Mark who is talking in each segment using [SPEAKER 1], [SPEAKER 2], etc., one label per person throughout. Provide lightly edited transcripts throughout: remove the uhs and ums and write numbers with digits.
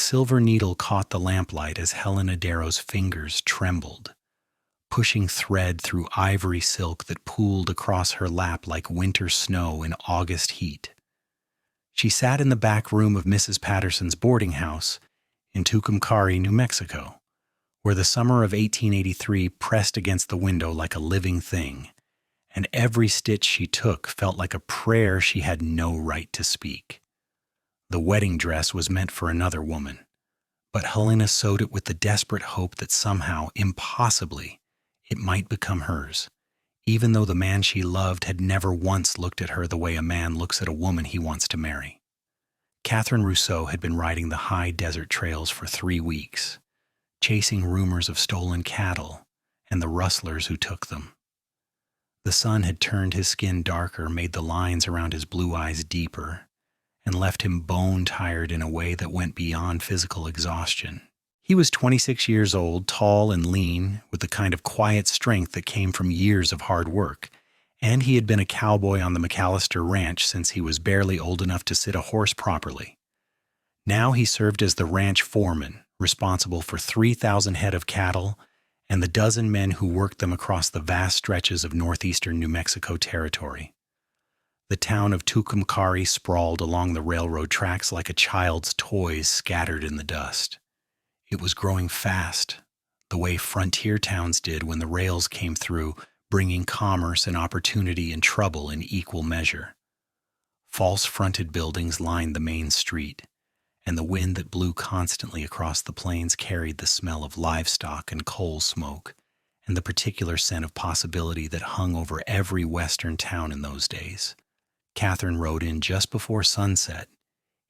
[SPEAKER 1] silver needle caught the lamplight as Helena Darrow's fingers trembled, pushing thread through ivory silk that pooled across her lap like winter snow in August heat. She sat in the back room of Mrs. Patterson's boarding house in Tucumcari, New Mexico, where the summer of 1883 pressed against the window like a living thing, and every stitch she took felt like a prayer she had no right to speak. The wedding dress was meant for another woman, but Helena sewed it with the desperate hope that somehow, impossibly, it might become hers, even though the man she loved had never once looked at her the way a man looks at a woman he wants to marry. Katherine Rousseau had been riding the high desert trails for 3 weeks, chasing rumors of stolen cattle and the rustlers who took them. The sun had turned his skin darker, made the lines around his blue eyes deeper, and left him bone-tired in a way that went beyond physical exhaustion. He was 26 years old, tall and lean, with the kind of quiet strength that came from years of hard work, and he had been a cowboy on the McAllister Ranch since he was barely old enough to sit a horse properly. Now he served as the ranch foreman, responsible for 3,000 head of cattle and the dozen men who worked them across the vast stretches of northeastern New Mexico territory. The town of Tucumcari sprawled along the railroad tracks like a child's toys scattered in the dust. It was growing fast, the way frontier towns did when the rails came through, bringing commerce and opportunity and trouble in equal measure. False-fronted buildings lined the main street, and the wind that blew constantly across the plains carried the smell of livestock and coal smoke, and the particular scent of possibility that hung over every western town in those days. Katherine rode in just before sunset,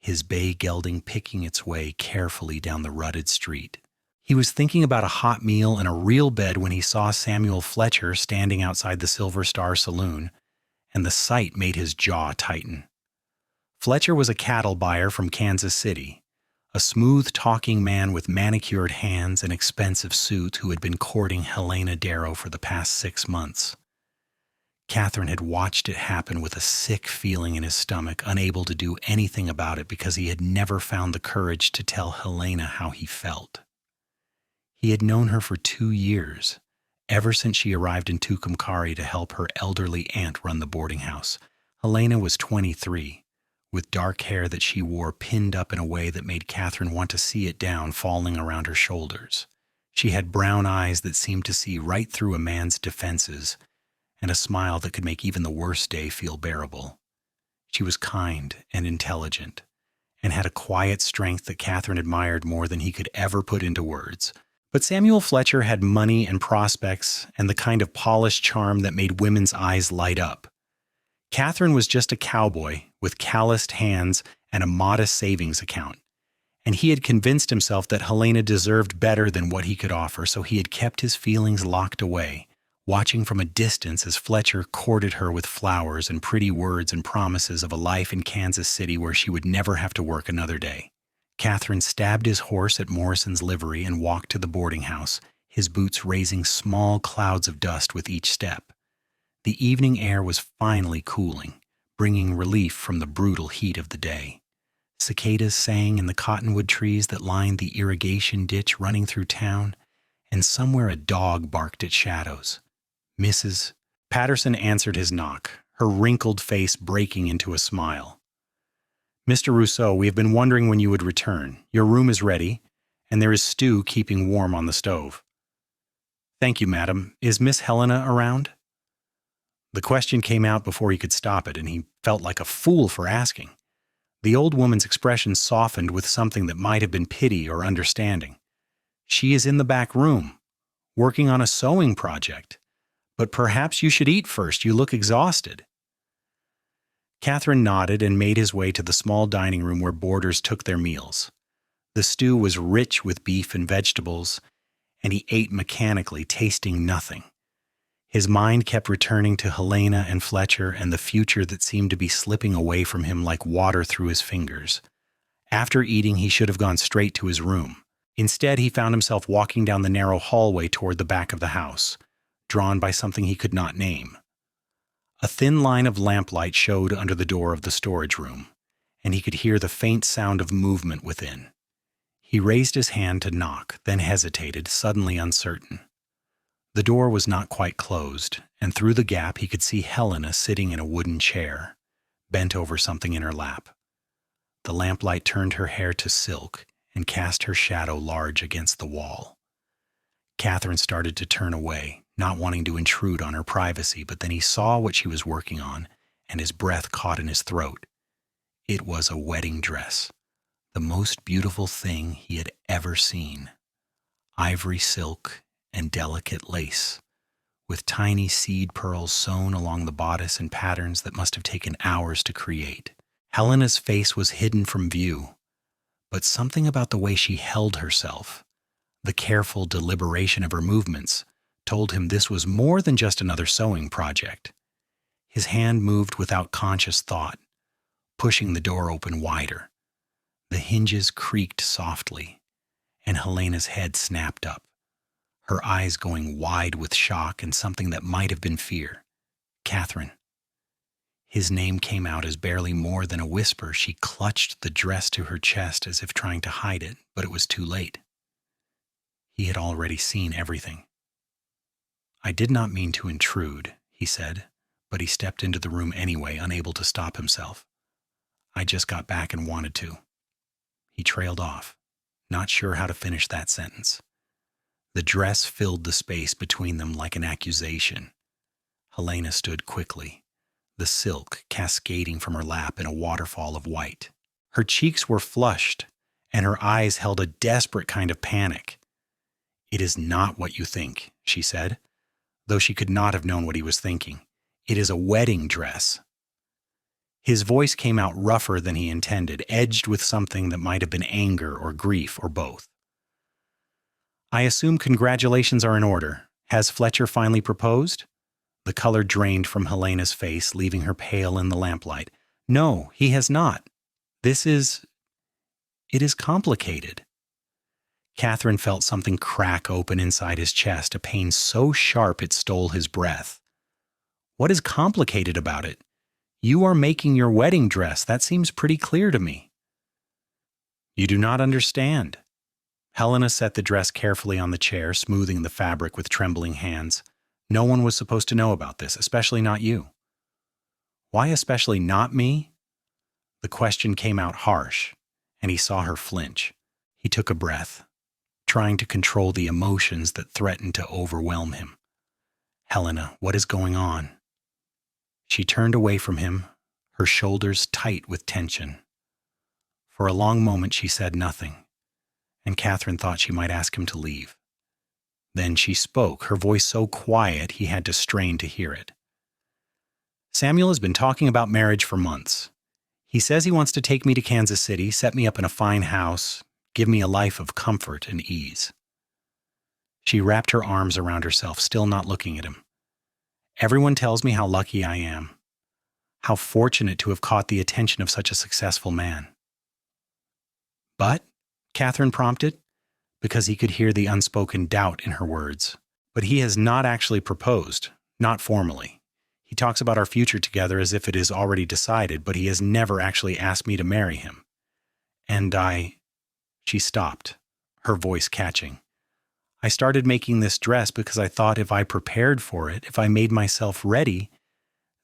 [SPEAKER 1] his bay gelding picking its way carefully down the rutted street. He was thinking about a hot meal and a real bed when he saw Samuel Fletcher standing outside the Silver Star Saloon, and the sight made his jaw tighten. Fletcher was a cattle buyer from Kansas City, a smooth-talking man with manicured hands and expensive suit who had been courting Helena Darrow for the past 6 months. Katherine had watched it happen with a sick feeling in his stomach, unable to do anything about it because he had never found the courage to tell Helena how he felt. He had known her for 2 years, ever since she arrived in Tucumcari to help her elderly aunt run the boarding house. Helena was 23, with dark hair that she wore pinned up in a way that made Katherine want to see it down, falling around her shoulders. She had brown eyes that seemed to see right through a man's defenses, and a smile that could make even the worst day feel bearable. She was kind and intelligent, and had a quiet strength that Katherine admired more than he could ever put into words. But Samuel Fletcher had money and prospects and the kind of polished charm that made women's eyes light up. Katherine was just a cowboy with calloused hands and a modest savings account, and he had convinced himself that Helena deserved better than what he could offer, so he had kept his feelings locked away, watching from a distance as Fletcher courted her with flowers and pretty words and promises of a life in Kansas City where she would never have to work another day. Katherine stabbed his horse at Morrison's livery and walked to the boarding house, his boots raising small clouds of dust with each step. The evening air was finally cooling, bringing relief from the brutal heat of the day. Cicadas sang in the cottonwood trees that lined the irrigation ditch running through town, and somewhere a dog barked at shadows. Mrs. Patterson answered his knock, her wrinkled face breaking into a smile. "Mr. Rousseau, we have been wondering when you would return. Your room is ready, and there is stew keeping warm on the stove." "Thank you, madam. Is Miss Helena around?" The question came out before he could stop it, and he felt like a fool for asking. The old woman's expression softened with something that might have been pity or understanding. "She is in the back room, working on a sewing project. But perhaps you should eat first. You look exhausted." Katherine nodded and made his way to the small dining room where boarders took their meals. The stew was rich with beef and vegetables, and he ate mechanically, tasting nothing. His mind kept returning to Helena and Fletcher and the future that seemed to be slipping away from him like water through his fingers. After eating, he should have gone straight to his room. Instead, he found himself walking down the narrow hallway toward the back of the house, drawn by something he could not name. A thin line of lamplight showed under the door of the storage room, and he could hear the faint sound of movement within. He raised his hand to knock, then hesitated, suddenly uncertain. The door was not quite closed, and through the gap he could see Helena sitting in a wooden chair, bent over something in her lap. The lamplight turned her hair to silk and cast her shadow large against the wall. Katherine started to turn away, not wanting to intrude on her privacy, but then he saw what she was working on, and his breath caught in his throat. It was a wedding dress, the most beautiful thing he had ever seen. Ivory silk and delicate lace, with tiny seed pearls sewn along the bodice in patterns that must have taken hours to create. Helena's face was hidden from view, but something about the way she held herself, the careful deliberation of her movements, told him this was more than just another sewing project. His hand moved without conscious thought, pushing the door open wider. The hinges creaked softly, and Helena's head snapped up, her eyes going wide with shock and something that might have been fear. Katherine. His name came out as barely more than a whisper. She clutched the dress to her chest as if trying to hide it, but it was too late. He had already seen everything. "I did not mean to intrude," he said, but he stepped into the room anyway, unable to stop himself. "I just got back and wanted to." He trailed off, not sure how to finish that sentence. The dress filled the space between them like an accusation. Helena stood quickly, the silk cascading from her lap in a waterfall of white. Her cheeks were flushed, and her eyes held a desperate kind of panic. "It is not what you think," she said, though she could not have known what he was thinking. "It is a wedding dress." His voice came out rougher than he intended, edged with something that might have been anger or grief or both. "I assume congratulations are in order. Has Fletcher finally proposed?" The color drained from Helena's face, leaving her pale in the lamplight. "No, he has not. It is complicated." Katherine felt something crack open inside his chest, a pain so sharp it stole his breath. "What is complicated about it? You are making your wedding dress. That seems pretty clear to me." "You do not understand." Helena set the dress carefully on the chair, smoothing the fabric with trembling hands. "No one was supposed to know about this, especially not you." "Why especially not me?" The question came out harsh, and he saw her flinch. He took a breath, trying to control the emotions that threatened to overwhelm him. "Helena, what is going on?" She turned away from him, her shoulders tight with tension. For a long moment she said nothing, and Katherine thought she might ask him to leave. Then she spoke, her voice so quiet he had to strain to hear it. "Samuel has been talking about marriage for months. He says he wants to take me to Kansas City, set me up in a fine house, give me a life of comfort and ease." She wrapped her arms around herself, still not looking at him. "Everyone tells me how lucky I am, how fortunate to have caught the attention of such a successful man." "But," Katherine prompted, because he could hear the unspoken doubt in her words, "but he has not actually proposed, not formally. He talks about our future together as if it is already decided, but he has never actually asked me to marry him. And She stopped, her voice catching. "I started making this dress because I thought if I prepared for it, if I made myself ready,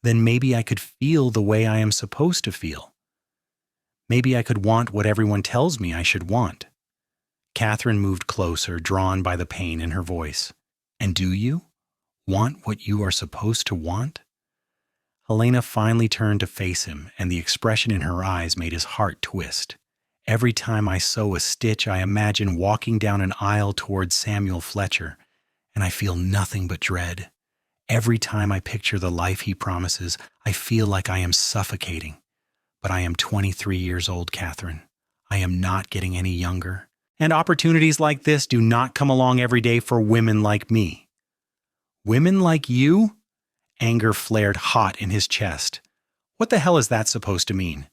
[SPEAKER 1] then maybe I could feel the way I am supposed to feel. Maybe I could want what everyone tells me I should want." Katherine moved closer, drawn by the pain in her voice. "And do you want what you are supposed to want?" Helena finally turned to face him, and the expression in her eyes made his heart twist. "Every time I sew a stitch, I imagine walking down an aisle towards Samuel Fletcher, and I feel nothing but dread. Every time I picture the life he promises, I feel like I am suffocating. But I am 23 years old, Katherine. I am not getting any younger. And opportunities like this do not come along every day for women like me." "Women like you?" Anger flared hot in his chest. "What the hell is that supposed to mean?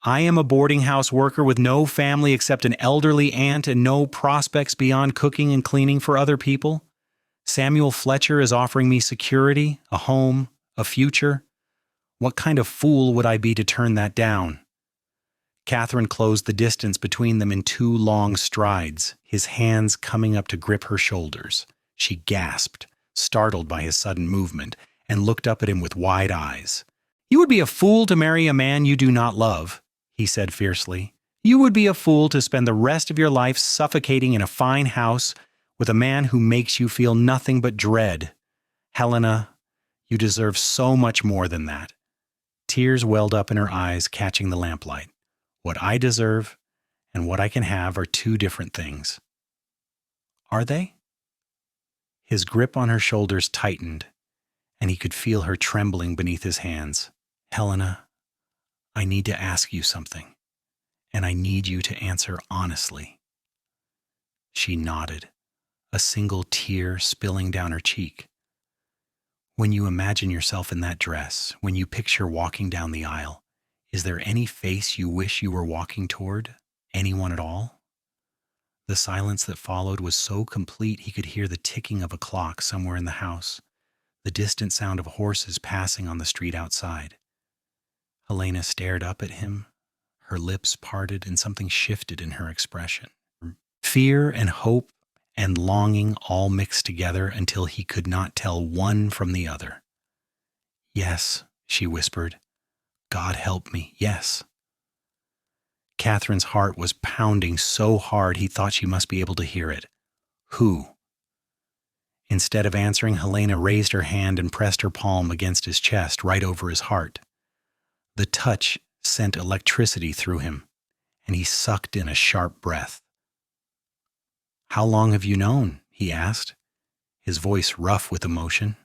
[SPEAKER 1] I am a boarding house worker with no family except an elderly aunt and no prospects beyond cooking and cleaning for other people. Samuel Fletcher is offering me security, a home, a future. What kind of fool would I be to turn that down?" Katherine closed the distance between them in 2 long strides, his hands coming up to grip her shoulders. She gasped, startled by his sudden movement, and looked up at him with wide eyes. "You would be a fool to marry a man you do not love," he said fiercely. "You would be a fool to spend the rest of your life suffocating in a fine house with a man who makes you feel nothing but dread. Helena, you deserve so much more than that." Tears welled up in her eyes, catching the lamplight. "What I deserve and what I can have are 2 different things." "Are they?" His grip on her shoulders tightened, and he could feel her trembling beneath his hands. "Helena, I need to ask you something, and I need you to answer honestly." She nodded, a single tear spilling down her cheek. "When you imagine yourself in that dress, when you picture walking down the aisle, is there any face you wish you were walking toward? Anyone at all?" The silence that followed was so complete he could hear the ticking of a clock somewhere in the house, the distant sound of horses passing on the street outside. Helena stared up at him, her lips parted, and something shifted in her expression. Fear and hope and longing all mixed together until he could not tell one from the other. "Yes," she whispered. "God help me, yes." Katherine's heart was pounding so hard he thought she must be able to hear it. "Who?" Instead of answering, Helena raised her hand and pressed her palm against his chest, right over his heart. The touch sent electricity through him, and he sucked in a sharp breath. "How long have you known?" he asked, his voice rough with emotion.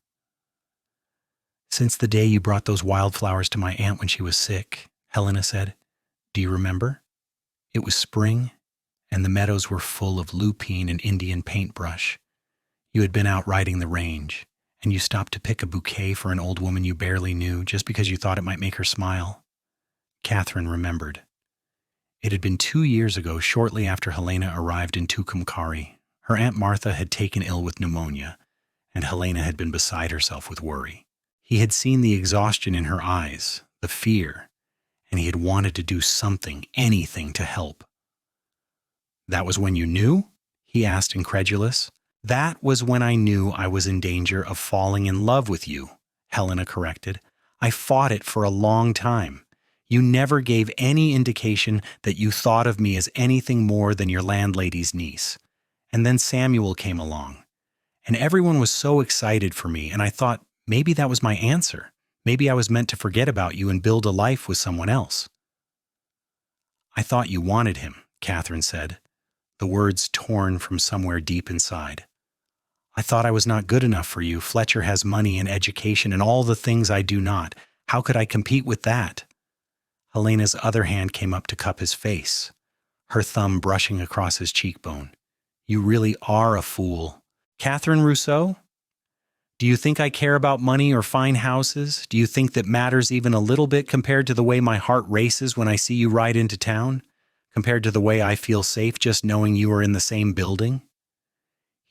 [SPEAKER 1] "Since the day you brought those wildflowers to my aunt when she was sick," Helena said. "Do you remember? It was spring, and the meadows were full of lupine and Indian paintbrush. You had been out riding the range, and you stopped to pick a bouquet for an old woman you barely knew just because you thought it might make her smile." Katherine remembered. It had been 2 years ago, shortly after Helena arrived in Tucumcari. Her Aunt Martha had taken ill with pneumonia, and Helena had been beside herself with worry. He had seen the exhaustion in her eyes, the fear, and he had wanted to do something, anything to help. "That was when you knew?" he asked, incredulous. "That was when I knew I was in danger of falling in love with you," Helena corrected. "I fought it for a long time. You never gave any indication that you thought of me as anything more than your landlady's niece. And then Samuel came along, and everyone was so excited for me, and I thought maybe that was my answer. Maybe I was meant to forget about you and build a life with someone else." "I thought you wanted him," Katherine said, the words torn from somewhere deep inside. "I thought I was not good enough for you. Fletcher has money and education and all the things I do not. How could I compete with that?" Helena's other hand came up to cup his face, her thumb brushing across his cheekbone. "You really are a fool. Katherine Rousseau? Do you think I care about money or fine houses? Do you think that matters even a little bit compared to the way my heart races when I see you ride into town? Compared to the way I feel safe just knowing you are in the same building?"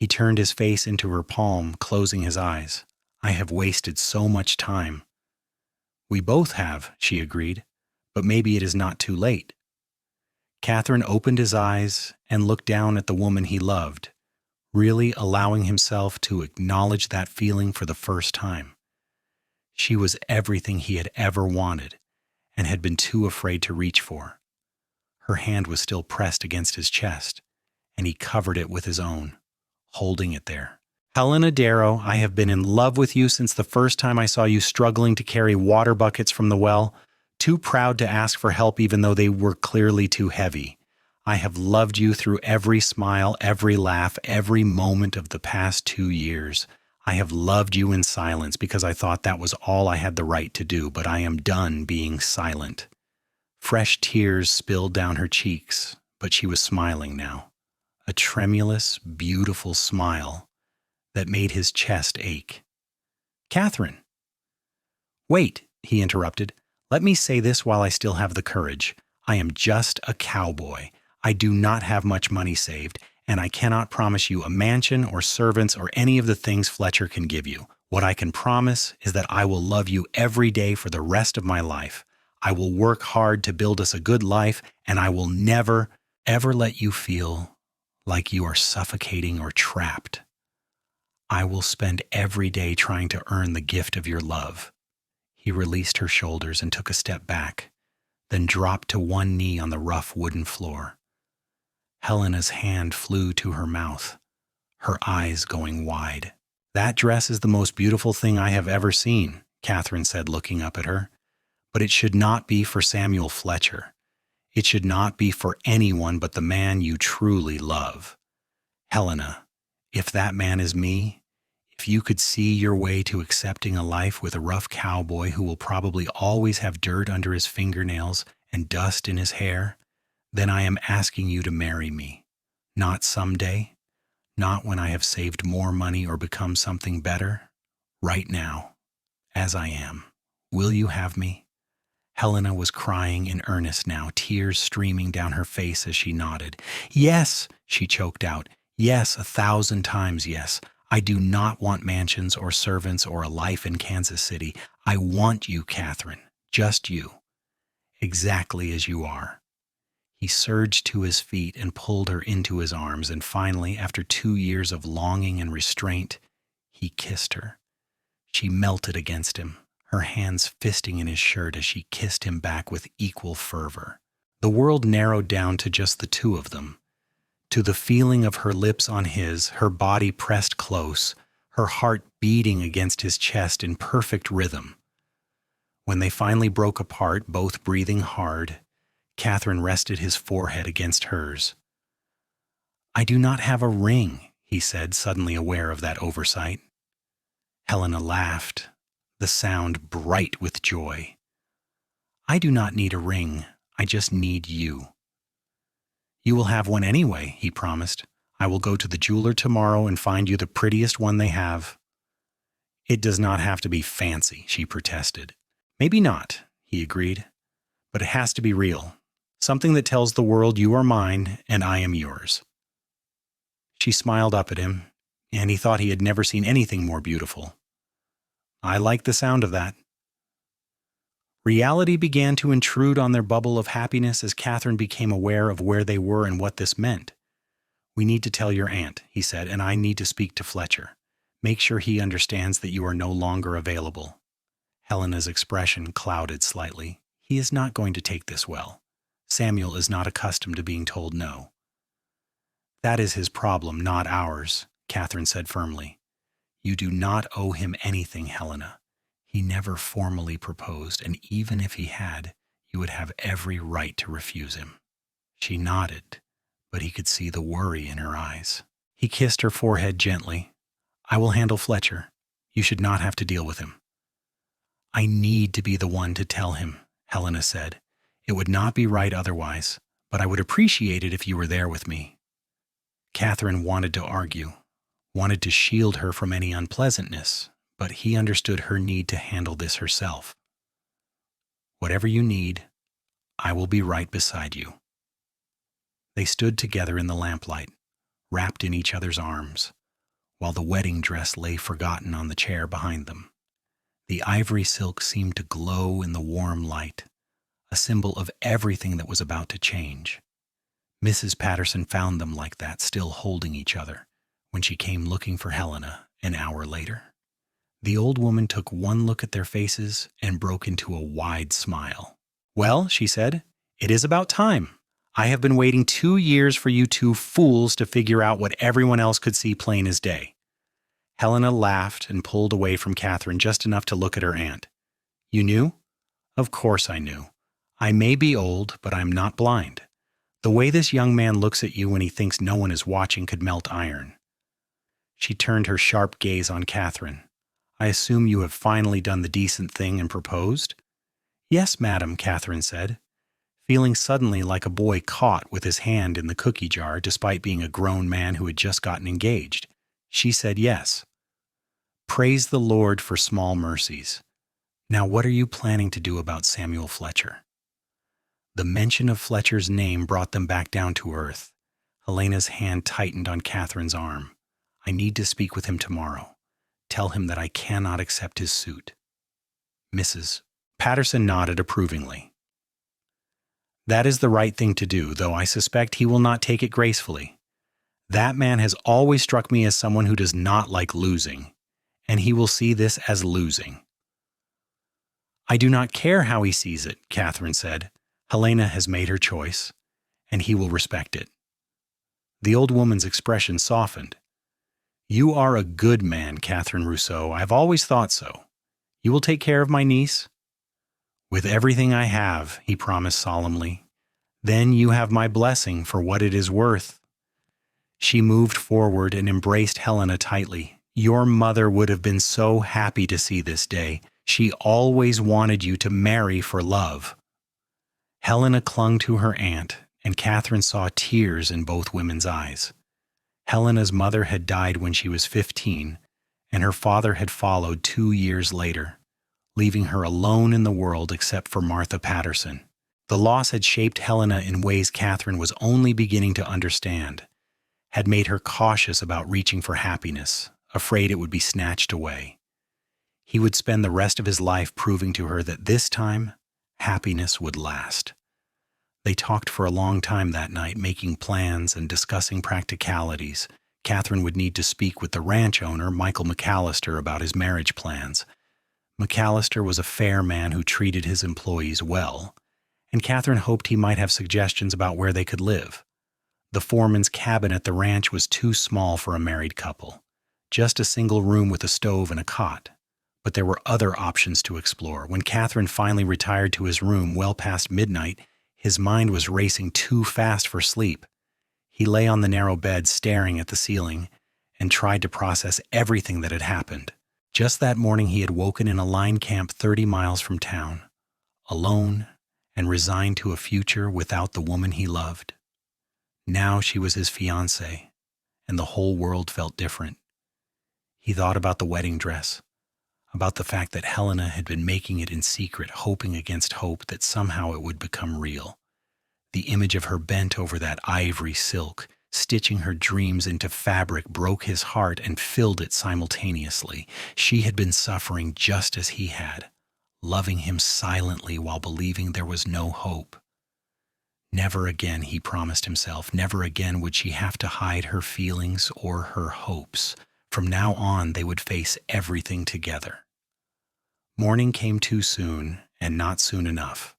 [SPEAKER 1] He turned his face into her palm, closing his eyes. "I have wasted so much time." "We both have," she agreed, "but maybe it is not too late." Katherine opened his eyes and looked down at the woman he loved, really allowing himself to acknowledge that feeling for the first time. She was everything he had ever wanted and had been too afraid to reach for. Her hand was still pressed against his chest, and he covered it with his own, holding it there. "Helena Darrow, I have been in love with you since the first time I saw you struggling to carry water buckets from the well, too proud to ask for help even though they were clearly too heavy. I have loved you through every smile, every laugh, every moment of the past 2 years. I have loved you in silence because I thought that was all I had the right to do, but I am done being silent." Fresh tears spilled down her cheeks, but she was smiling now, a tremulous, beautiful smile that made his chest ache. "Katherine!" "Wait," he interrupted. "Let me say this while I still have the courage. I am just a cowboy. I do not have much money saved, and I cannot promise you a mansion or servants or any of the things Fletcher can give you. What I can promise is that I will love you every day for the rest of my life. I will work hard to build us a good life, and I will never, ever let you feel like you are suffocating or trapped. I will spend every day trying to earn the gift of your love." He released her shoulders and took a step back, then dropped to one knee on the rough wooden floor. Helena's hand flew to her mouth, her eyes going wide. "That dress is the most beautiful thing I have ever seen," Katherine said, looking up at her. "But it should not be for Samuel Fletcher. It should not be for anyone but the man you truly love. Helena, if that man is me, if you could see your way to accepting a life with a rough cowboy who will probably always have dirt under his fingernails and dust in his hair, then I am asking you to marry me. Not someday, not when I have saved more money or become something better. Right now, as I am. Will you have me?" Helena was crying in earnest now, tears streaming down her face as she nodded. "Yes," she choked out. "Yes, 1,000 times yes. I do not want mansions or servants or a life in Kansas City. I want you, Katherine, just you, exactly as you are." He surged to his feet and pulled her into his arms, and finally, after 2 years of longing and restraint, he kissed her. She melted against him, her hands fisting in his shirt as she kissed him back with equal fervor. The world narrowed down to just the two of them, to the feeling of her lips on his, her body pressed close, her heart beating against his chest in perfect rhythm. When they finally broke apart, both breathing hard, Katherine rested his forehead against hers. "I do not have a ring," he said, suddenly aware of that oversight. Helena laughed, the sound bright with joy. "I do not need a ring. I just need you." "You will have one anyway," he promised. "I will go to the jeweler tomorrow and find you the prettiest one they have." "It does not have to be fancy," she protested. "Maybe not," he agreed, "but it has to be real. Something that tells the world you are mine and I am yours." She smiled up at him, and he thought he had never seen anything more beautiful. "I like the sound of that." Reality began to intrude on their bubble of happiness as Katherine became aware of where they were and what this meant. "We need to tell your aunt," he said, "and I need to speak to Fletcher. Make sure he understands that you are no longer available." Helena's expression clouded slightly. "He is not going to take this well. Samuel is not accustomed to being told no." "That is his problem, not ours," Katherine said firmly. "You do not owe him anything, Helena. He never formally proposed, and even if he had, you would have every right to refuse him." She nodded, but he could see the worry in her eyes. He kissed her forehead gently. "I will handle Fletcher. You should not have to deal with him." "I need to be the one to tell him," Helena said. "It would not be right otherwise, but I would appreciate it if you were there with me." Katherine wanted to argue, wanted to shield her from any unpleasantness, but he understood her need to handle this herself. "Whatever you need, I will be right beside you." They stood together in the lamplight, wrapped in each other's arms, while the wedding dress lay forgotten on the chair behind them. The ivory silk seemed to glow in the warm light, a symbol of everything that was about to change. Mrs. Patterson found them like that, still holding each other, when she came looking for Helena an hour later. The old woman took one look at their faces and broke into a wide smile. "Well," she said, "it is about time. I have been waiting 2 years for you two fools to figure out what everyone else could see plain as day." Helena laughed and pulled away from Katherine just enough to look at her aunt. "You knew?" "Of course I knew. I may be old, but I'm not blind. The way this young man looks at you when he thinks no one is watching could melt iron." She turned her sharp gaze on Katherine. "I assume you have finally done the decent thing and proposed?" "Yes, madam," Katherine said, feeling suddenly like a boy caught with his hand in the cookie jar despite being a grown man who had just gotten engaged. She said yes. "Praise the Lord for small mercies. Now what are you planning to do about Samuel Fletcher?" The mention of Fletcher's name brought them back down to earth. Helena's hand tightened on Katherine's arm. "I need to speak with him tomorrow. Tell him that I cannot accept his suit." Mrs. Patterson nodded approvingly. That is the right thing to do, though I suspect he will not take it gracefully. That man has always struck me as someone who does not like losing, and he will see this as losing. I do not care how he sees it, Katherine said. Helena has made her choice, and he will respect it. The old woman's expression softened. You are a good man, Katherine Rousseau. I've always thought so. You will take care of my niece? With everything I have, he promised solemnly. Then you have my blessing for what it is worth. She moved forward and embraced Helena tightly. Your mother would have been so happy to see this day. She always wanted you to marry for love. Helena clung to her aunt, and Katherine saw tears in both women's eyes. Helena's mother had died when she was 15, and her father had followed 2 years later, leaving her alone in the world except for Martha Patterson. The loss had shaped Helena in ways Katherine was only beginning to understand, had made her cautious about reaching for happiness, afraid it would be snatched away. He would spend the rest of his life proving to her that this time, happiness would last. They talked for a long time that night, making plans and discussing practicalities. Katherine would need to speak with the ranch owner, Michael McAllister, about his marriage plans. McAllister was a fair man who treated his employees well, and Katherine hoped he might have suggestions about where they could live. The foreman's cabin at the ranch was too small for a married couple, just a single room with a stove and a cot. But there were other options to explore. When Katherine finally retired to his room well past midnight, his mind was racing too fast for sleep. He lay on the narrow bed staring at the ceiling and tried to process everything that had happened. Just that morning he had woken in a line camp 30 miles from town, alone and resigned to a future without the woman he loved. Now she was his fiancée, and the whole world felt different. He thought about the wedding dress, about the fact that Helena had been making it in secret, hoping against hope that somehow it would become real. The image of her bent over that ivory silk, stitching her dreams into fabric, broke his heart and filled it simultaneously. She had been suffering just as he had, loving him silently while believing there was no hope. Never again, he promised himself, never again would she have to hide her feelings or her hopes. From now on, they would face everything together. Morning came too soon, and not soon enough.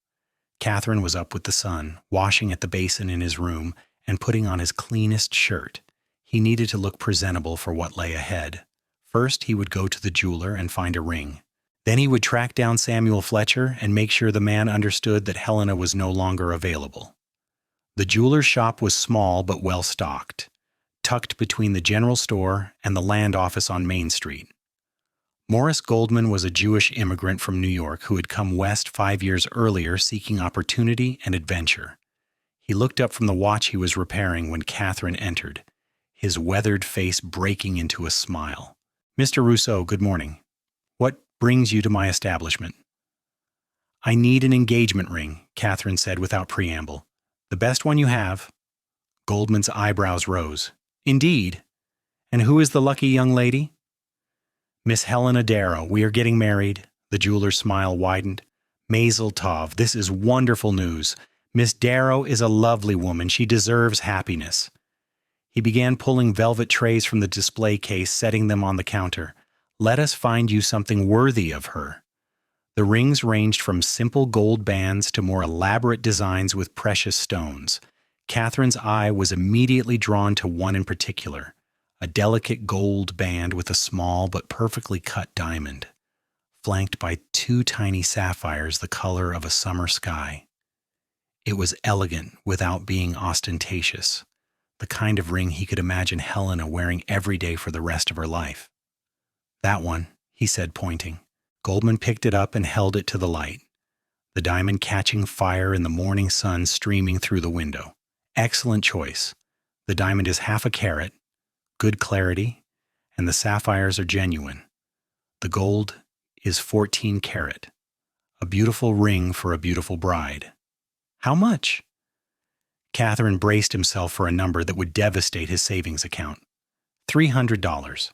[SPEAKER 1] Katherine was up with the sun, washing at the basin in his room, and putting on his cleanest shirt. He needed to look presentable for what lay ahead. First, he would go to the jeweler and find a ring. Then he would track down Samuel Fletcher and make sure the man understood that Helena was no longer available. The jeweler's shop was small but well stocked, tucked between the general store and the land office on Main Street. Morris Goldman was a Jewish immigrant from New York who had come west 5 years earlier seeking opportunity and adventure. He looked up from the watch he was repairing when Katherine entered, his weathered face breaking into a smile. "Mr. Rousseau, good morning. What brings you to my establishment?" "I need an engagement ring," Katherine said without preamble. "The best one you have." Goldman's eyebrows rose. "Indeed? And who is the lucky young lady?" "Miss Helena Darrow. We are getting married." The jeweler's smile widened. "Mazel tov. This is wonderful news. Miss Darrow is a lovely woman. She deserves happiness." He began pulling velvet trays from the display case, setting them on the counter. "Let us find you something worthy of her." The rings ranged from simple gold bands to more elaborate designs with precious stones. Katherine's eye was immediately drawn to one in particular, a delicate gold band with a small but perfectly cut diamond, flanked by 2 tiny sapphires the color of a summer sky. It was elegant without being ostentatious, the kind of ring he could imagine Helena wearing every day for the rest of her life. "That one," he said, pointing. Goldman picked it up and held it to the light, the diamond catching fire in the morning sun streaming through the window. "Excellent choice. The diamond is 1/2 carat, good clarity, and the sapphires are genuine. The gold is 14 carat. A beautiful ring for a beautiful bride." "How much?" Katherine braced himself for a number that would devastate his savings account. $300.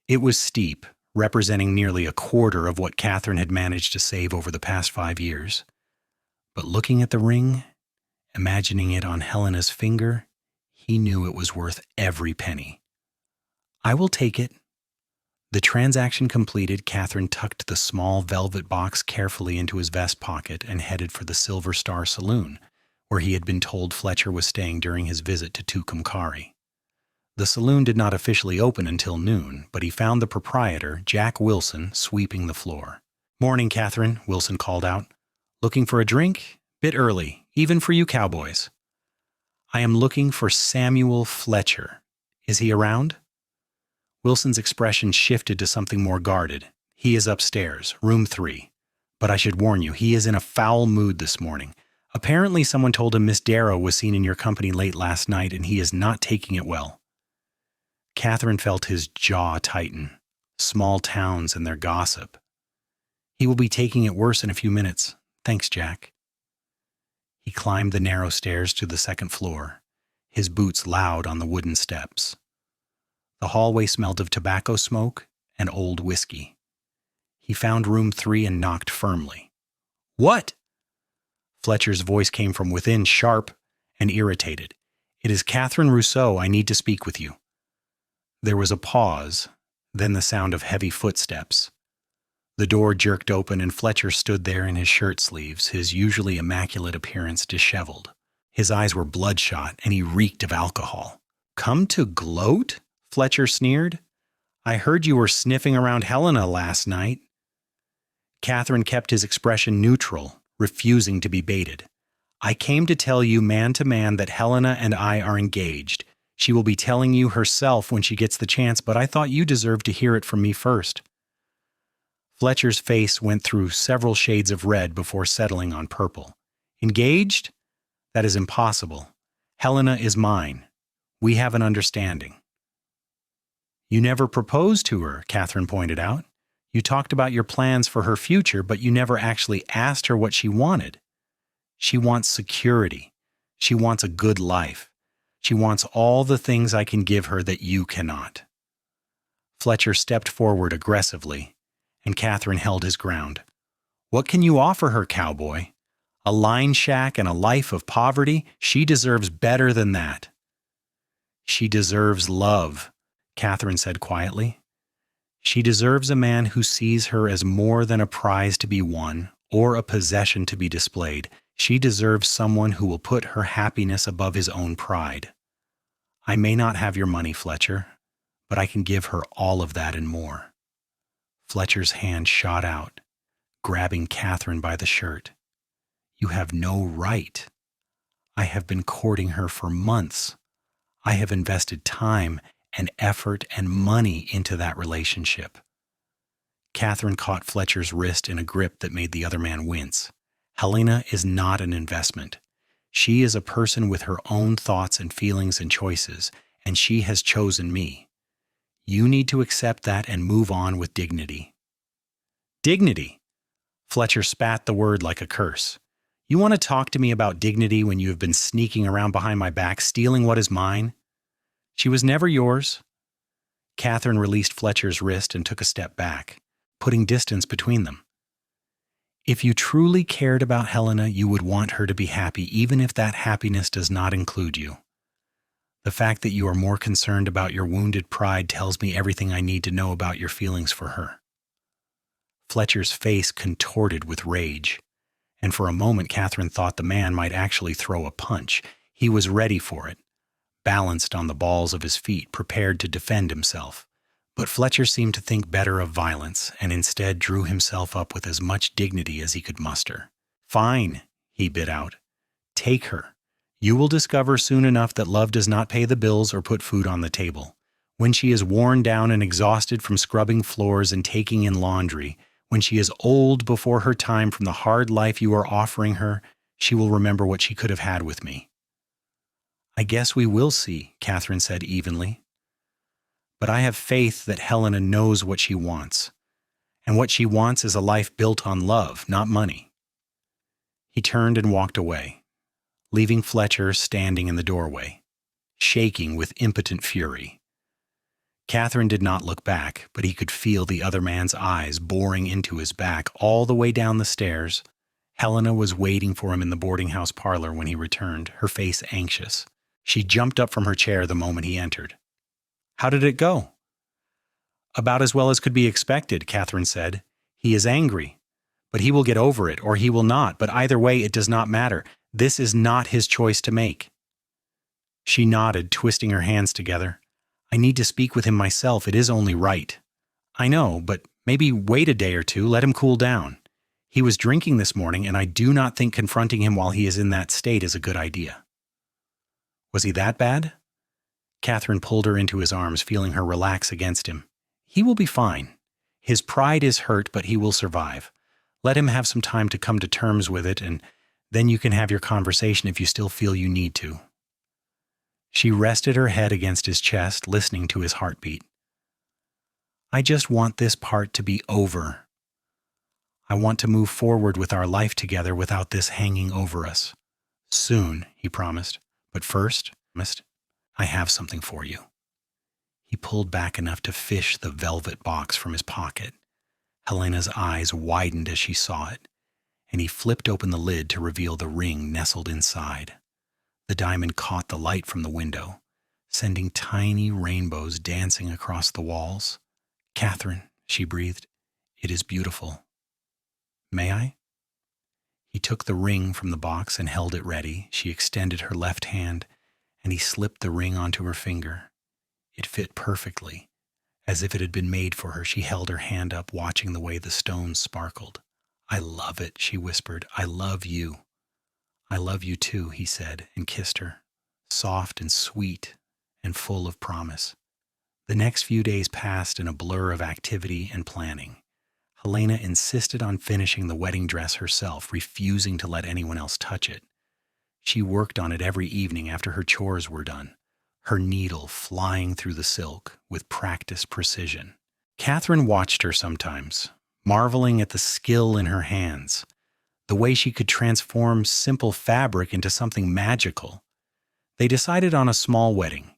[SPEAKER 1] It was steep, representing nearly a quarter of what Katherine had managed to save over the past 5 years. But looking at the ring, imagining it on Helena's finger, he knew it was worth every penny. "I will take it." The transaction completed, Katherine tucked the small velvet box carefully into his vest pocket and headed for the Silver Star Saloon, where he had been told Fletcher was staying during his visit to Tucumcari. The saloon did not officially open until noon, but he found the proprietor, Jack Wilson, sweeping the floor. "Morning, Katherine," Wilson called out. "Looking for a drink? Bit early, even for you cowboys." "I am looking for Samuel Fletcher. Is he around?" Wilson's expression shifted to something more guarded. "He is upstairs, room 3. But I should warn you, he is in a foul mood this morning. Apparently someone told him Miss Darrow was seen in your company late last night, and he is not taking it well." Katherine felt his jaw tighten. Small towns and their gossip. "He will be taking it worse in a few minutes. Thanks, Jack." He climbed the narrow stairs to the second floor, his boots loud on the wooden steps. The hallway smelled of tobacco smoke and old whiskey. He found room 3 and knocked firmly. "What?" Fletcher's voice came from within, sharp and irritated. "It is Katherine Rousseau. I need to speak with you." There was a pause, then the sound of heavy footsteps. The door jerked open and Fletcher stood there in his shirt sleeves, his usually immaculate appearance disheveled. His eyes were bloodshot and he reeked of alcohol. "Come to gloat?" Fletcher sneered. "I heard you were sniffing around Helena last night." Katherine kept his expression neutral, refusing to be baited. "I came to tell you man to man that Helena and I are engaged. She will be telling you herself when she gets the chance, but I thought you deserved to hear it from me first." Fletcher's face went through several shades of red before settling on purple. "Engaged? That is impossible. Helena is mine. We have an understanding." "You never proposed to her," Katherine pointed out. "You talked about your plans for her future, but you never actually asked her what she wanted. She wants security. She wants a good life. She wants all the things I can give her that you cannot." Fletcher stepped forward aggressively, and Katherine held his ground. "What can you offer her, cowboy? A line shack and a life of poverty? She deserves better than that." "She deserves love," Katherine said quietly. "She deserves a man who sees her as more than a prize to be won or a possession to be displayed. She deserves someone who will put her happiness above his own pride. I may not have your money, Fletcher, but I can give her all of that and more." Fletcher's hand shot out, grabbing Katherine by the shirt. "You have no right. I have been courting her for months. I have invested time and effort and money into that relationship." Katherine caught Fletcher's wrist in a grip that made the other man wince. "Helena is not an investment. She is a person with her own thoughts and feelings and choices, and she has chosen me. You need to accept that and move on with dignity." "Dignity?" Fletcher spat the word like a curse. "You want to talk to me about dignity when you have been sneaking around behind my back, stealing what is mine? She was never yours." Katherine released Fletcher's wrist and took a step back, putting distance between them. "If you truly cared about Helena, you would want her to be happy, even if that happiness does not include you. The fact that you are more concerned about your wounded pride tells me everything I need to know about your feelings for her." Fletcher's face contorted with rage, and for a moment Katherine thought the man might actually throw a punch. He was ready for it, balanced on the balls of his feet, prepared to defend himself. But Fletcher seemed to think better of violence, and instead drew himself up with as much dignity as he could muster. "Fine," he bit out. "Take her. You will discover soon enough that love does not pay the bills or put food on the table. When she is worn down and exhausted from scrubbing floors and taking in laundry, when she is old before her time from the hard life you are offering her, she will remember what she could have had with me." "I guess we will see," Katherine said evenly. "But I have faith that Helena knows what she wants. And what she wants is a life built on love, not money." He turned and walked away, leaving Fletcher standing in the doorway, shaking with impotent fury. Katherine did not look back, but he could feel the other man's eyes boring into his back all the way down the stairs Helena was waiting for him in the boarding house parlor when he returned, her face anxious. She jumped up from her chair the moment he entered. "How did it go?" "About as well as could be expected," Katherine said. "He is angry, but he will get over it, or he will not, but either way it does not matter. This is not his choice to make." She nodded, twisting her hands together. "I need to speak with him myself. It is only right." "I know, but maybe wait a day or two, let him cool down. He was drinking this morning, and I do not think confronting him while he is in that state is a good idea." "Was he that bad?" Katherine pulled her into his arms, feeling her relax against him. "He will be fine. His pride is hurt, but he will survive. Let him have some time to come to terms with it, and then you can have your conversation if you still feel you need to." She rested her head against his chest, listening to his heartbeat. "I just want this part to be over. I want to move forward with our life together without this hanging over us. Soon," he promised. "But first, I have something for you." He pulled back enough to fish the velvet box from his pocket. Helena's eyes widened as she saw it, and he flipped open the lid to reveal the ring nestled inside. The diamond caught the light from the window, sending tiny rainbows dancing across the walls. "Katherine," she breathed, "it is beautiful. May I?" He took the ring from the box and held it ready. She extended her left hand, and he slipped the ring onto her finger. It fit perfectly, as if it had been made for her. She held her hand up, watching the way the stones sparkled. "I love it," she whispered. "I love you." "I love you too," he said, and kissed her, soft and sweet and full of promise. The next few days passed in a blur of activity and planning. Helena insisted on finishing the wedding dress herself, refusing to let anyone else touch it. She worked on it every evening after her chores were done, her needle flying through the silk with practiced precision. Katherine watched her sometimes, marveling at the skill in her hands, the way she could transform simple fabric into something magical. They decided on a small wedding,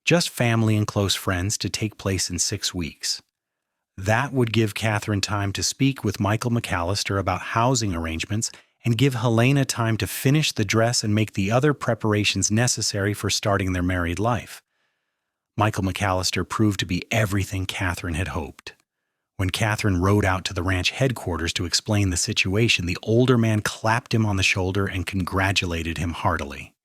[SPEAKER 1] just family and close friends, to take place in 6 weeks. That would give Katherine time to speak with Michael McAllister about housing arrangements and give Helena time to finish the dress and make the other preparations necessary for starting their married life. Michael McAllister proved to be everything Katherine had hoped. When Katherine rode out to the ranch headquarters to explain the situation, the older man clapped him on the shoulder and congratulated him heartily.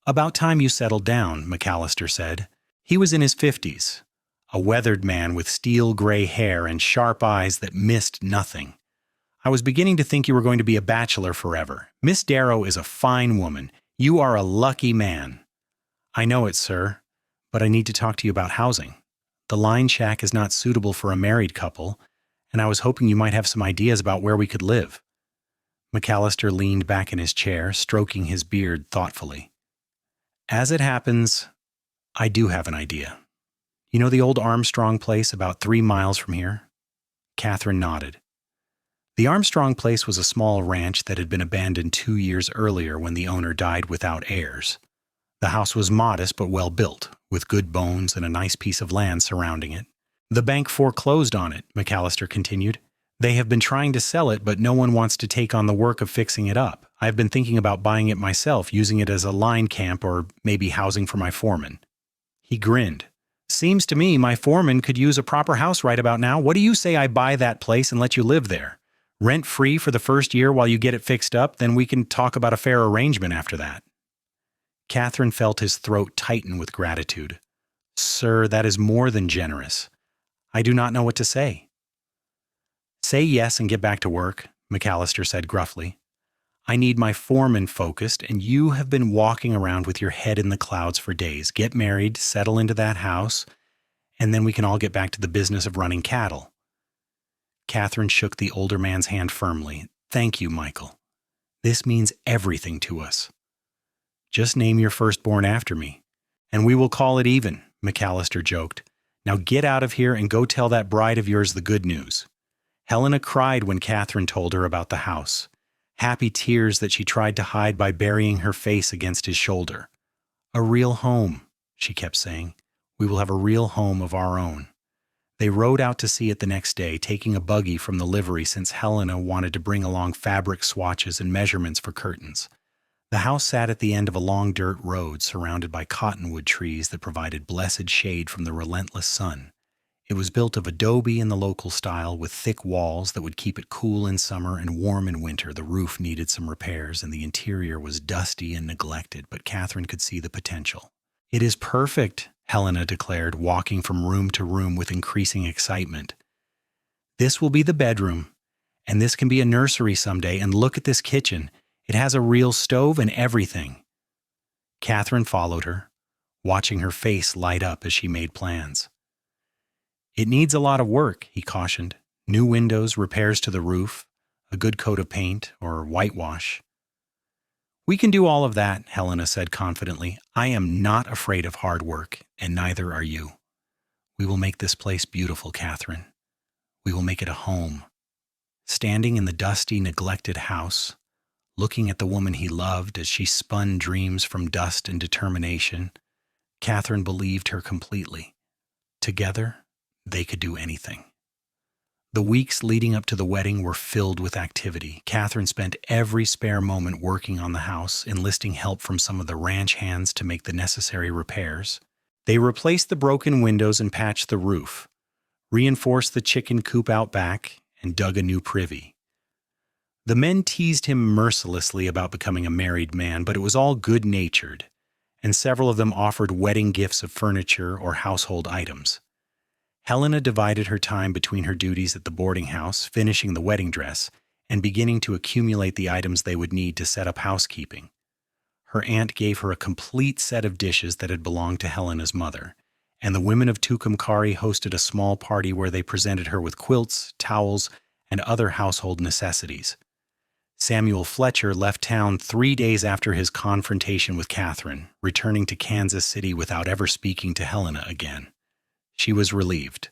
[SPEAKER 1] "About time you settled down," McAllister said. He was in his 50s, a weathered man with steel gray hair and sharp eyes that missed nothing. "I was beginning to think you were going to be a bachelor forever. Miss Darrow is a fine woman. You are a lucky man." "I know it, sir, but I need to talk to you about housing. The line shack is not suitable for a married couple, and I was hoping you might have some ideas about where we could live." McAllister leaned back in his chair, stroking his beard thoughtfully. "As it happens, I do have an idea. You know the old Armstrong place about 3 miles from here?" Katherine nodded. The Armstrong place was a small ranch that had been abandoned 2 years earlier when the owner died without heirs. The house was modest but well built, with good bones and a nice piece of land surrounding it. "The bank foreclosed on it," McAllister continued. "They have been trying to sell it, but no one wants to take on the work of fixing it up. I have been thinking about buying it myself, using it as a line camp or maybe housing for my foreman." He grinned. "Seems to me my foreman could use a proper house right about now. What do you say I buy that place and let you live there? Rent-free for the first year while you get it fixed up, then we can talk about a fair arrangement after that." Katherine felt his throat tighten with gratitude. "Sir, that is more than generous. I do not know what to say." "Say yes and get back to work," McAllister said gruffly. "I need my foreman focused, and you have been walking around with your head in the clouds for days. Get married, settle into that house, and then we can all get back to the business of running cattle." Katherine shook the older man's hand firmly. "Thank you, Michael. This means everything to us." "Just name your firstborn after me, and we will call it even," McAllister joked. "Now get out of here and go tell that bride of yours the good news." Helena cried when Katherine told her about the house, happy tears that she tried to hide by burying her face against his shoulder. "A real home," she kept saying. "We will have a real home of our own." They rode out to see it the next day, taking a buggy from the livery since Helena wanted to bring along fabric swatches and measurements for curtains. The house sat at the end of a long dirt road surrounded by cottonwood trees that provided blessed shade from the relentless sun. It was built of adobe in the local style with thick walls that would keep it cool in summer and warm in winter. The roof needed some repairs and the interior was dusty and neglected, but Katherine could see the potential. "It is perfect," Helena declared, walking from room to room with increasing excitement. "This will be the bedroom, and this can be a nursery someday, and look at this kitchen. It has a real stove and everything." Katherine followed her, watching her face light up as she made plans. "It needs a lot of work," he cautioned. "New windows, repairs to the roof, a good coat of paint, or whitewash." "We can do all of that," Helena said confidently. "I am not afraid of hard work, and neither are you. We will make this place beautiful, Katherine. We will make it a home." Standing in the dusty, neglected house, looking at the woman he loved as she spun dreams from dust and determination, Katherine believed her completely. Together, they could do anything. The weeks leading up to the wedding were filled with activity. Katherine spent every spare moment working on the house, enlisting help from some of the ranch hands to make the necessary repairs. They replaced the broken windows and patched the roof, reinforced the chicken coop out back, and dug a new privy. The men teased him mercilessly about becoming a married man, but it was all good-natured, and several of them offered wedding gifts of furniture or household items. Helena divided her time between her duties at the boarding house, finishing the wedding dress, and beginning to accumulate the items they would need to set up housekeeping. Her aunt gave her a complete set of dishes that had belonged to Helena's mother, and the women of Tucumcari hosted a small party where they presented her with quilts, towels, and other household necessities. Samuel Fletcher left town 3 days after his confrontation with Katherine, returning to Kansas City without ever speaking to Helena again. She was relieved,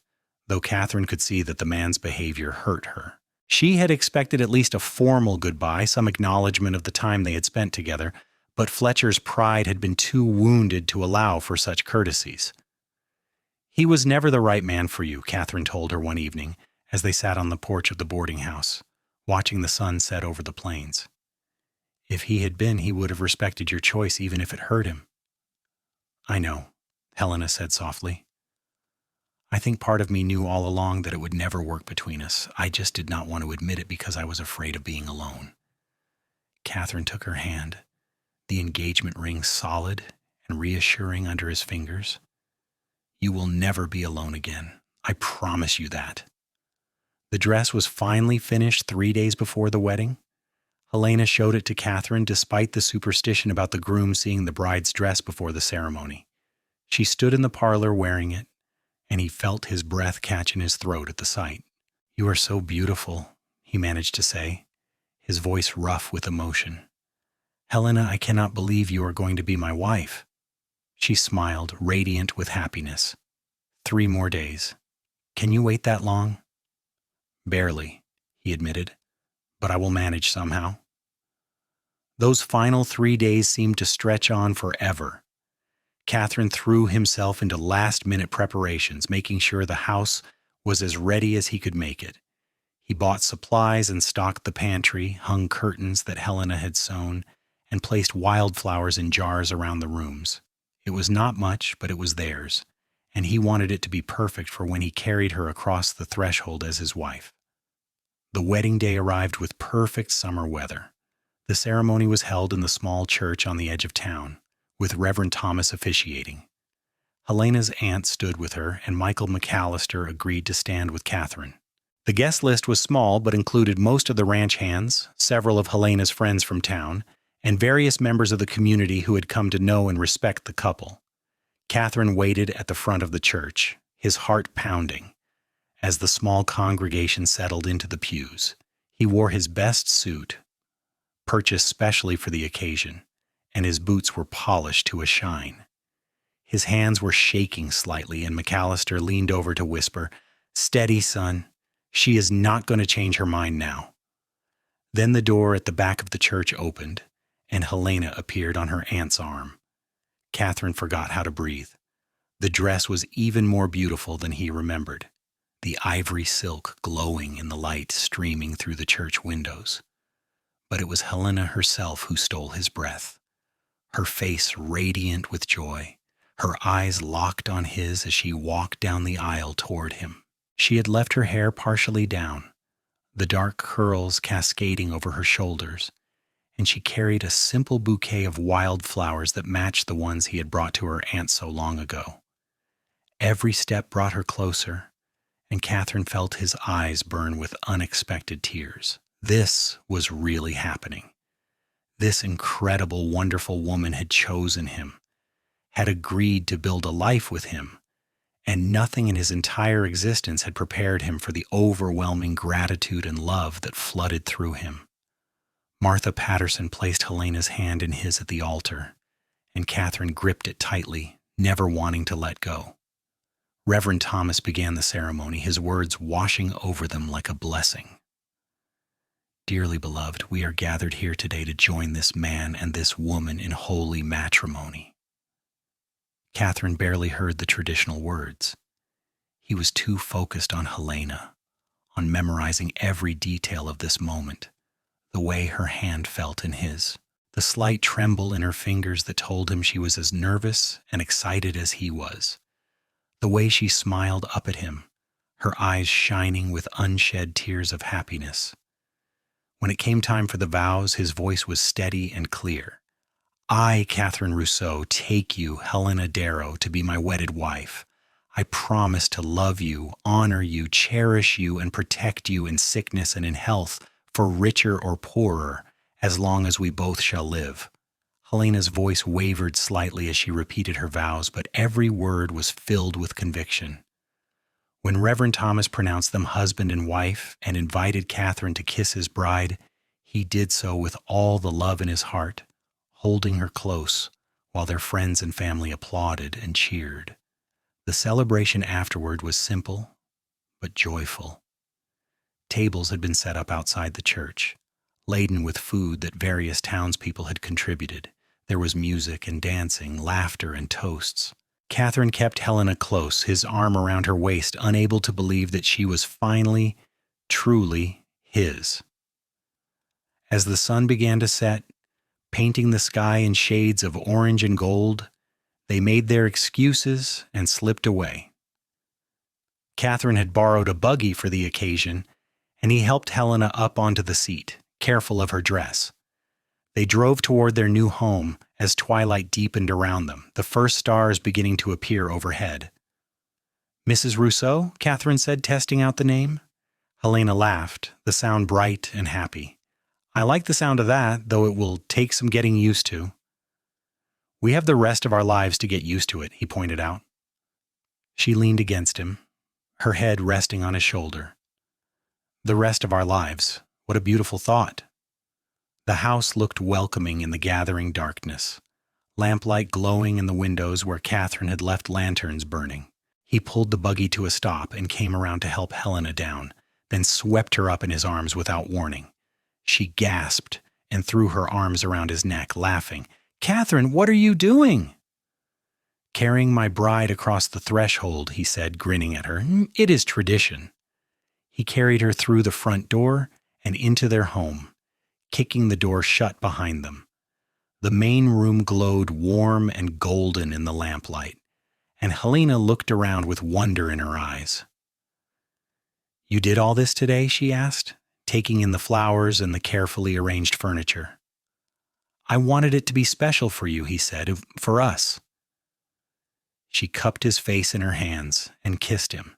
[SPEAKER 1] though Katherine could see that the man's behavior hurt her. She had expected at least a formal goodbye, some acknowledgement of the time they had spent together, but Fletcher's pride had been too wounded to allow for such courtesies. "He was never the right man for you," Katherine told her one evening as they sat on the porch of the boarding house, watching the sun set over the plains. "If he had been, he would have respected your choice even if it hurt him." "I know," Helena said softly. "I think part of me knew all along that it would never work between us. I just did not want to admit it because I was afraid of being alone." Katherine took her hand, the engagement ring solid and reassuring under his fingers. "You will never be alone again. I promise you that." The dress was finally finished 3 days before the wedding. Helena showed it to Katherine despite the superstition about the groom seeing the bride's dress before the ceremony. She stood in the parlor wearing it, and he felt his breath catch in his throat at the sight. "You are so beautiful," he managed to say, his voice rough with emotion. "Helena, I cannot believe you are going to be my wife." She smiled, radiant with happiness. 3 more days. Can you wait that long?" "Barely," he admitted, "but I will manage somehow." Those final 3 days seemed to stretch on forever. Katherine threw himself into last-minute preparations, making sure the house was as ready as he could make it. He bought supplies and stocked the pantry, hung curtains that Helena had sewn, and placed wildflowers in jars around the rooms. It was not much, but it was theirs, and he wanted it to be perfect for when he carried her across the threshold as his wife. The wedding day arrived with perfect summer weather. The ceremony was held in the small church on the edge of town, with Reverend Thomas officiating. Helena's aunt stood with her, and Michael McAllister agreed to stand with Katherine. The guest list was small, but included most of the ranch hands, several of Helena's friends from town, and various members of the community who had come to know and respect the couple. Katherine waited at the front of the church, his heart pounding, as the small congregation settled into the pews. He wore his best suit, purchased specially for the occasion, and his boots were polished to a shine. His hands were shaking slightly, and McAllister leaned over to whisper, "Steady, son. She is not going to change her mind now." Then the door at the back of the church opened, and Helena appeared on her aunt's arm. Katherine forgot how to breathe. The dress was even more beautiful than he remembered. the ivory silk glowing in the light streaming through the church windows. But it was Helena herself who stole his breath, her face radiant with joy, her eyes locked on his as she walked down the aisle toward him. She had left her hair partially down, the dark curls cascading over her shoulders, and she carried a simple bouquet of wildflowers that matched the ones he had brought to her aunt so long ago. Every step brought her closer, and Katherine felt his eyes burn with unexpected tears. This was really happening. This incredible, wonderful woman had chosen him, had agreed to build a life with him, and nothing in his entire existence had prepared him for the overwhelming gratitude and love that flooded through him. Martha Patterson placed Helena's hand in his at the altar, and Katherine gripped it tightly, never wanting to let go. Reverend Thomas began the ceremony, his words washing over them like a blessing. Dearly beloved, we are gathered here today to join this man and this woman in holy matrimony. Katherine barely heard the traditional words. He was too focused on Helena, on memorizing every detail of this moment, the way her hand felt in his, the slight tremble in her fingers that told him she was as nervous and excited as he was, the way she smiled up at him, her eyes shining with unshed tears of happiness. When it came time for the vows, his voice was steady and clear. I, Katherine Rousseau, take you, Helena Darrow, to be my wedded wife. I promise to love you, honor you, cherish you, and protect you in sickness and in health, for richer or poorer, as long as we both shall live. Helena's voice wavered slightly as she repeated her vows, but every word was filled with conviction. When Reverend Thomas pronounced them husband and wife and invited Katherine to kiss his bride, he did so with all the love in his heart, holding her close while their friends and family applauded and cheered. The celebration afterward was simple but joyful. Tables had been set up outside the church, laden with food that various townspeople had contributed. There was music and dancing, laughter and toasts. Katherine kept Helena close, his arm around her waist, unable to believe that she was finally, truly his. As the sun began to set, painting the sky in shades of orange and gold, they made their excuses and slipped away. Katherine had borrowed a buggy for the occasion, and he helped Helena up onto the seat, careful of her dress. They drove toward their new home as twilight deepened around them, the first stars beginning to appear overhead. Mrs. Rousseau, Katherine said, testing out the name. Helena laughed, the sound bright and happy. I like the sound of that, though it will take some getting used to. We have the rest of our lives to get used to it, he pointed out. She leaned against him, her head resting on his shoulder. The rest of our lives. What a beautiful thought. The house looked welcoming in the gathering darkness, lamplight glowing in the windows where Katherine had left lanterns burning. He pulled the buggy to a stop and came around to help Helena down, then swept her up in his arms without warning. She gasped and threw her arms around his neck, laughing. Katherine, what are you doing? Carrying my bride across the threshold, he said, grinning at her. It is tradition. He carried her through the front door and into their home, kicking the door shut behind them. The main room glowed warm and golden in the lamplight, and Helena looked around with wonder in her eyes. You did all this today? She asked, taking in the flowers and the carefully arranged furniture. I wanted it to be special for you, he said, for us. She cupped his face in her hands and kissed him,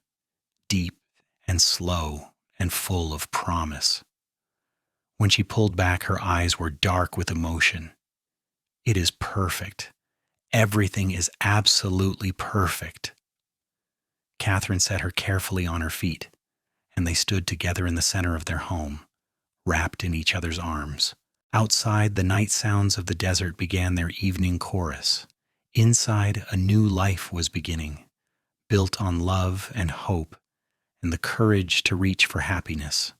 [SPEAKER 1] deep and slow and full of promise. When she pulled back, her eyes were dark with emotion. It is perfect. Everything is absolutely perfect. Katherine set her carefully on her feet, and they stood together in the center of their home, wrapped in each other's arms. Outside, the night sounds of the desert began their evening chorus. Inside, a new life was beginning, built on love and hope and the courage to reach for happiness.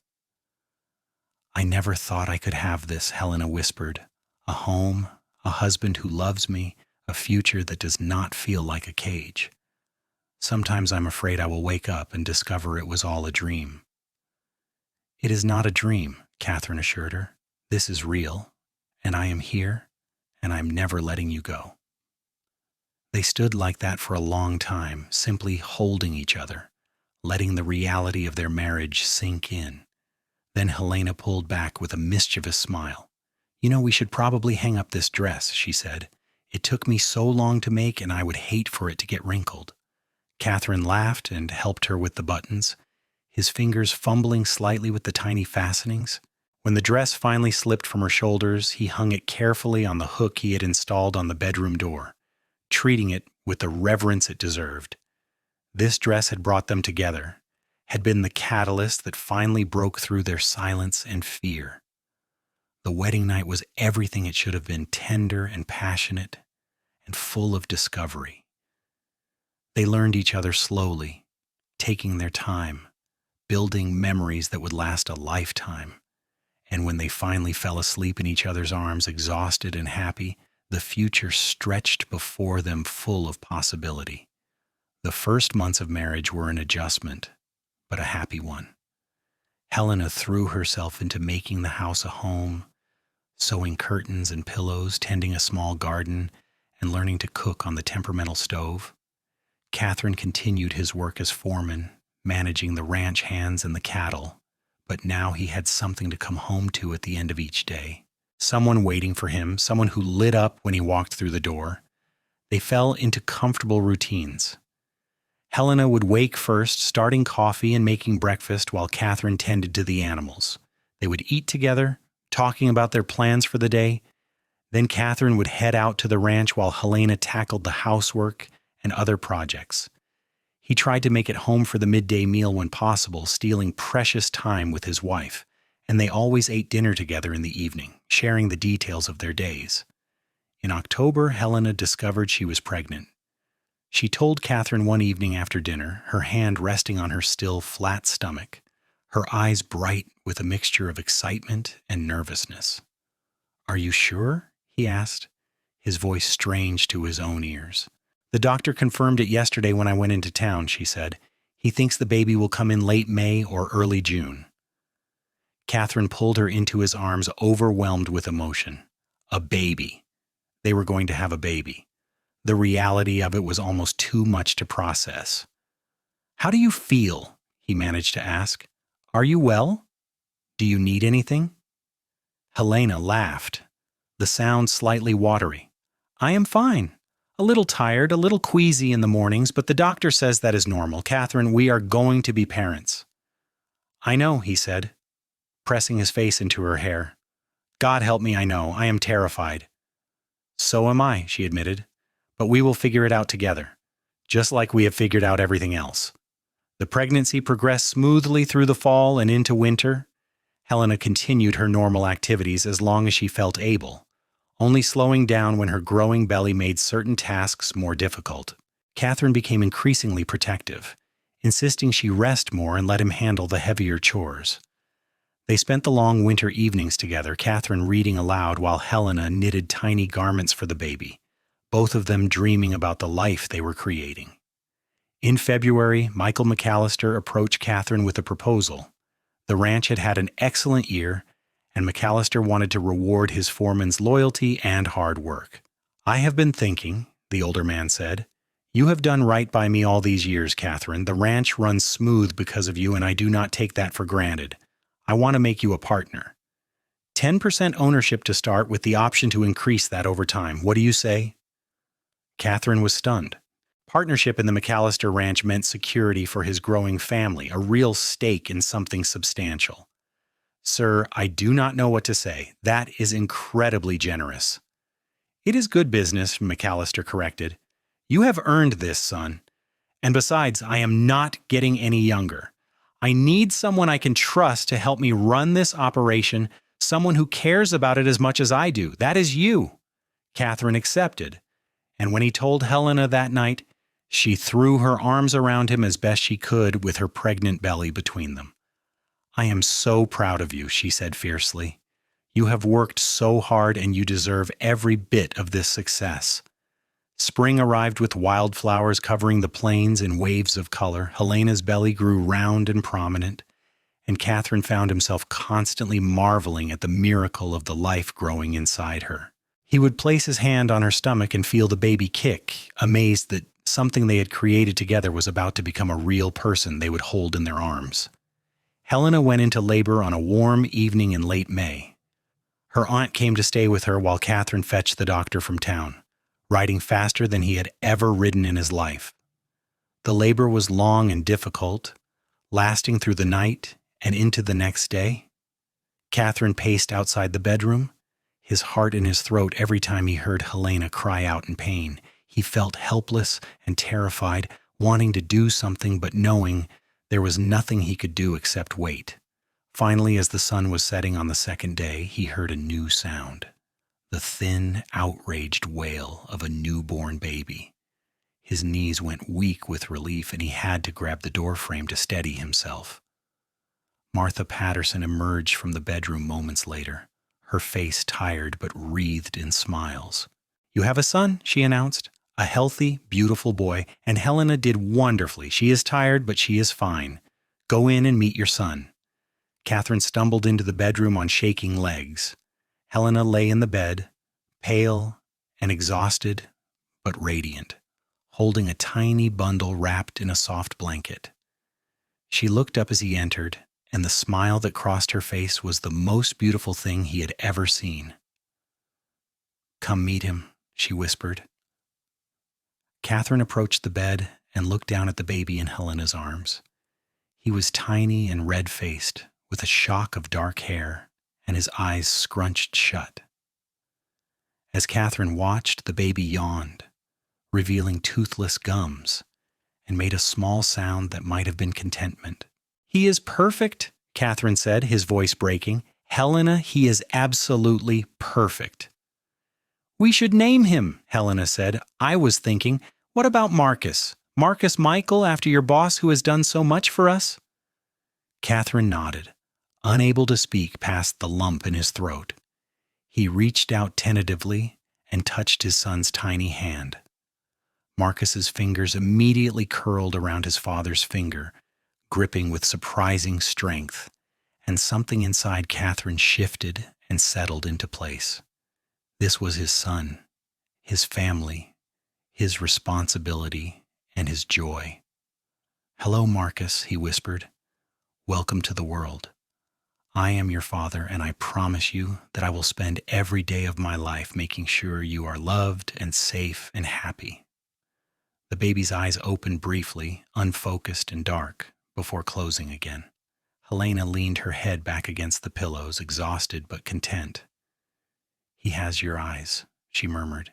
[SPEAKER 1] I never thought I could have this, Helena whispered. A home, a husband who loves me, a future that does not feel like a cage. Sometimes I'm afraid I will wake up and discover it was all a dream." "It is not a dream," Katherine assured her. "This is real, and I am here, and I'm never letting you go." They stood like that for a long time, simply holding each other, letting the reality of their marriage sink in. Then Helena pulled back with a mischievous smile. "You know, we should probably hang up this dress," she said. "It took me so long to make, and I would hate for it to get wrinkled." Katherine laughed and helped her with the buttons, his fingers fumbling slightly with the tiny fastenings. When the dress finally slipped from her shoulders, he hung it carefully on the hook he had installed on the bedroom door, treating it with the reverence it deserved. This dress had brought them together, had been the catalyst that finally broke through their silence and fear. The wedding night was everything it should have been, tender and passionate and full of discovery. They learned each other slowly, taking their time, building memories that would last a lifetime. And when they finally fell asleep in each other's arms, exhausted and happy, the future stretched before them full of possibility. The first months of marriage were an adjustment, but a happy one. Helena threw herself into making the house a home, sewing curtains and pillows, tending a small garden, and learning to cook on the temperamental stove. Katherine continued his work as foreman, managing the ranch hands and the cattle, but now he had something to come home to at the end of each day. Someone waiting for him, someone who lit up when he walked through the door. They fell into comfortable routines. Helena would wake first, starting coffee and making breakfast while Katherine tended to the animals. They would eat together, talking about their plans for the day. Then Katherine would head out to the ranch while Helena tackled the housework and other projects. He tried to make it home for the midday meal when possible, stealing precious time with his wife, and they always ate dinner together in the evening, sharing the details of their days. In October, Helena discovered she was pregnant. She told Katherine one evening after dinner, her hand resting on her still flat stomach, her eyes bright with a mixture of excitement and nervousness. "Are you sure?" he asked, his voice strange to his own ears. "The doctor confirmed it yesterday when I went into town," she said. "He thinks the baby will come in late May or early June." Katherine pulled her into his arms, overwhelmed with emotion. A baby. They were going to have a baby. The reality of it was almost too much to process. "How do you feel?" he managed to ask. "Are you well? Do you need anything?" Helena laughed, the sound slightly watery. "I am fine. A little tired, a little queasy in the mornings, but the doctor says that is normal. Katherine, we are going to be parents." "I know," he said, pressing his face into her hair. "God help me, I know. I am terrified." "So am I," she admitted. "But we will figure it out together, just like we have figured out everything else." The pregnancy progressed smoothly through the fall and into winter. Helena continued her normal activities as long as she felt able, only slowing down when her growing belly made certain tasks more difficult. Katherine became increasingly protective, insisting she rest more and let him handle the heavier chores. They spent the long winter evenings together, Katherine reading aloud while Helena knitted tiny garments for the baby, both of them dreaming about the life they were creating. In February, Michael McAllister approached Katherine with a proposal. The ranch had had an excellent year, and McAllister wanted to reward his foreman's loyalty and hard work. "I have been thinking," the older man said. "You have done right by me all these years, Katherine. The ranch runs smooth because of you, and I do not take that for granted. I want to make you a partner. 10% ownership to start, with the option to increase that over time. What do you say?" Katherine was stunned. Partnership in the McAllister Ranch meant security for his growing family, a real stake in something substantial. "Sir, I do not know what to say. That is incredibly generous." "It is good business," McAllister corrected. "You have earned this, son. And besides, I am not getting any younger. I need someone I can trust to help me run this operation, someone who cares about it as much as I do. That is you." Katherine accepted, and when he told Helena that night, she threw her arms around him as best she could with her pregnant belly between them. "I am so proud of you," she said fiercely. "You have worked so hard and you deserve every bit of this success." Spring arrived with wildflowers covering the plains in waves of color. Helena's belly grew round and prominent, and Katherine found himself constantly marveling at the miracle of the life growing inside her. He would place his hand on her stomach and feel the baby kick, amazed that something they had created together was about to become a real person they would hold in their arms. Helena went into labor on a warm evening in late May. Her aunt came to stay with her while Katherine fetched the doctor from town, riding faster than he had ever ridden in his life. The labor was long and difficult, lasting through the night and into the next day. Katherine paced outside the bedroom, his heart in his throat every time he heard Helena cry out in pain. He felt helpless and terrified, wanting to do something but knowing there was nothing he could do except wait. Finally, as the sun was setting on the second day, he heard a new sound. The thin, outraged wail of a newborn baby. His knees went weak with relief, and he had to grab the doorframe to steady himself. Martha Patterson emerged from the bedroom moments later, her face tired but wreathed in smiles. "You have a son," she announced, "a healthy, beautiful boy, and Helena did wonderfully. She is tired, but she is fine. Go in and meet your son." Katherine stumbled into the bedroom on shaking legs. Helena lay in the bed, pale and exhausted, but radiant, holding a tiny bundle wrapped in a soft blanket. She looked up as he entered, and the smile that crossed her face was the most beautiful thing he had ever seen. "Come meet him," she whispered. Katherine approached the bed and looked down at the baby in Helena's arms. He was tiny and red-faced, with a shock of dark hair, and his eyes scrunched shut. As Katherine watched, the baby yawned, revealing toothless gums, and made a small sound that might have been contentment. "He is perfect," Katherine said, his voice breaking. "Helena, he is absolutely perfect." "We should name him," Helena said. "I was thinking, what about Marcus? Marcus Michael, after your boss who has done so much for us?" Katherine nodded, unable to speak past the lump in his throat. He reached out tentatively and touched his son's tiny hand. Marcus's fingers immediately curled around his father's finger, gripping with surprising strength, and something inside Katherine shifted and settled into place. This was his son, his family, his responsibility, and his joy. "Hello, Marcus," he whispered. "Welcome to the world. I am your father, and I promise you that I will spend every day of my life making sure you are loved and safe and happy." The baby's eyes opened briefly, unfocused and dark, before closing again. Helena leaned her head back against the pillows, exhausted but content. "He has your eyes," she murmured.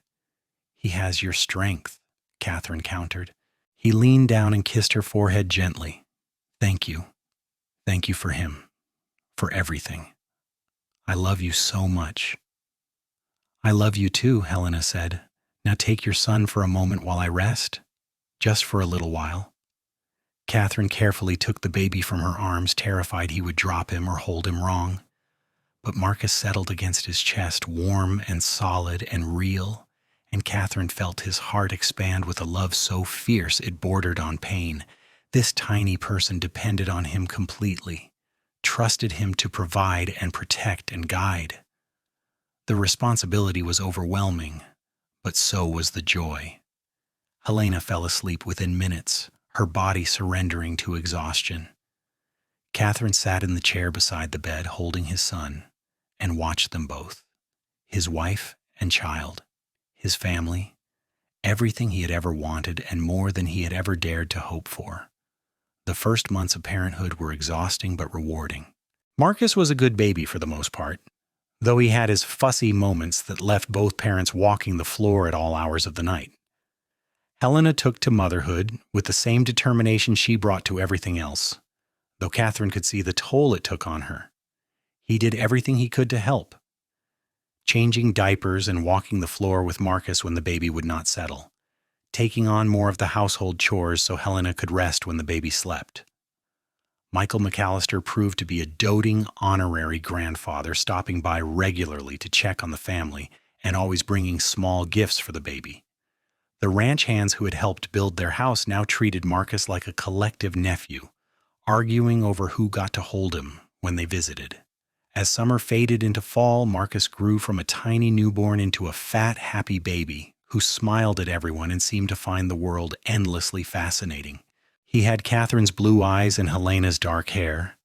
[SPEAKER 1] "He has your strength," Katherine countered. He leaned down and kissed her forehead gently. "Thank you. Thank you for him. For everything. I love you so much." "I love you too," Helena said. "Now take your son for a moment while I rest. Just for a little while." Katherine carefully took the baby from her arms, terrified he would drop him or hold him wrong. But Marcus settled against his chest, warm and solid and real, and Katherine felt his heart expand with a love so fierce it bordered on pain. This tiny person depended on him completely, trusted him to provide and protect and guide. The responsibility was overwhelming, but so was the joy. Helena fell asleep within minutes, her body surrendering to exhaustion. Katherine sat in the chair beside the bed, holding his son, and watched them both, his wife and child, his family, everything he had ever wanted and more than he had ever dared to hope for. The first months of parenthood were exhausting but rewarding. Marcus was a good baby for the most part, though he had his fussy moments that left both parents walking the floor at all hours of the night. Helena took to motherhood with the same determination she brought to everything else, though Katherine could see the toll it took on her. He did everything he could to help, changing diapers and walking the floor with Marcus when the baby would not settle, taking on more of the household chores so Helena could rest when the baby slept. Michael McAllister proved to be a doting honorary grandfather, stopping by regularly to check on the family and always bringing small gifts for the baby. The ranch hands who had helped build their house now treated Marcus like a collective nephew, arguing over who got to hold him when they visited. As summer faded into fall, Marcus grew from a tiny newborn into a fat, happy baby who smiled at everyone and seemed to find the world endlessly fascinating. He had Catherine's blue eyes and Helena's dark hair,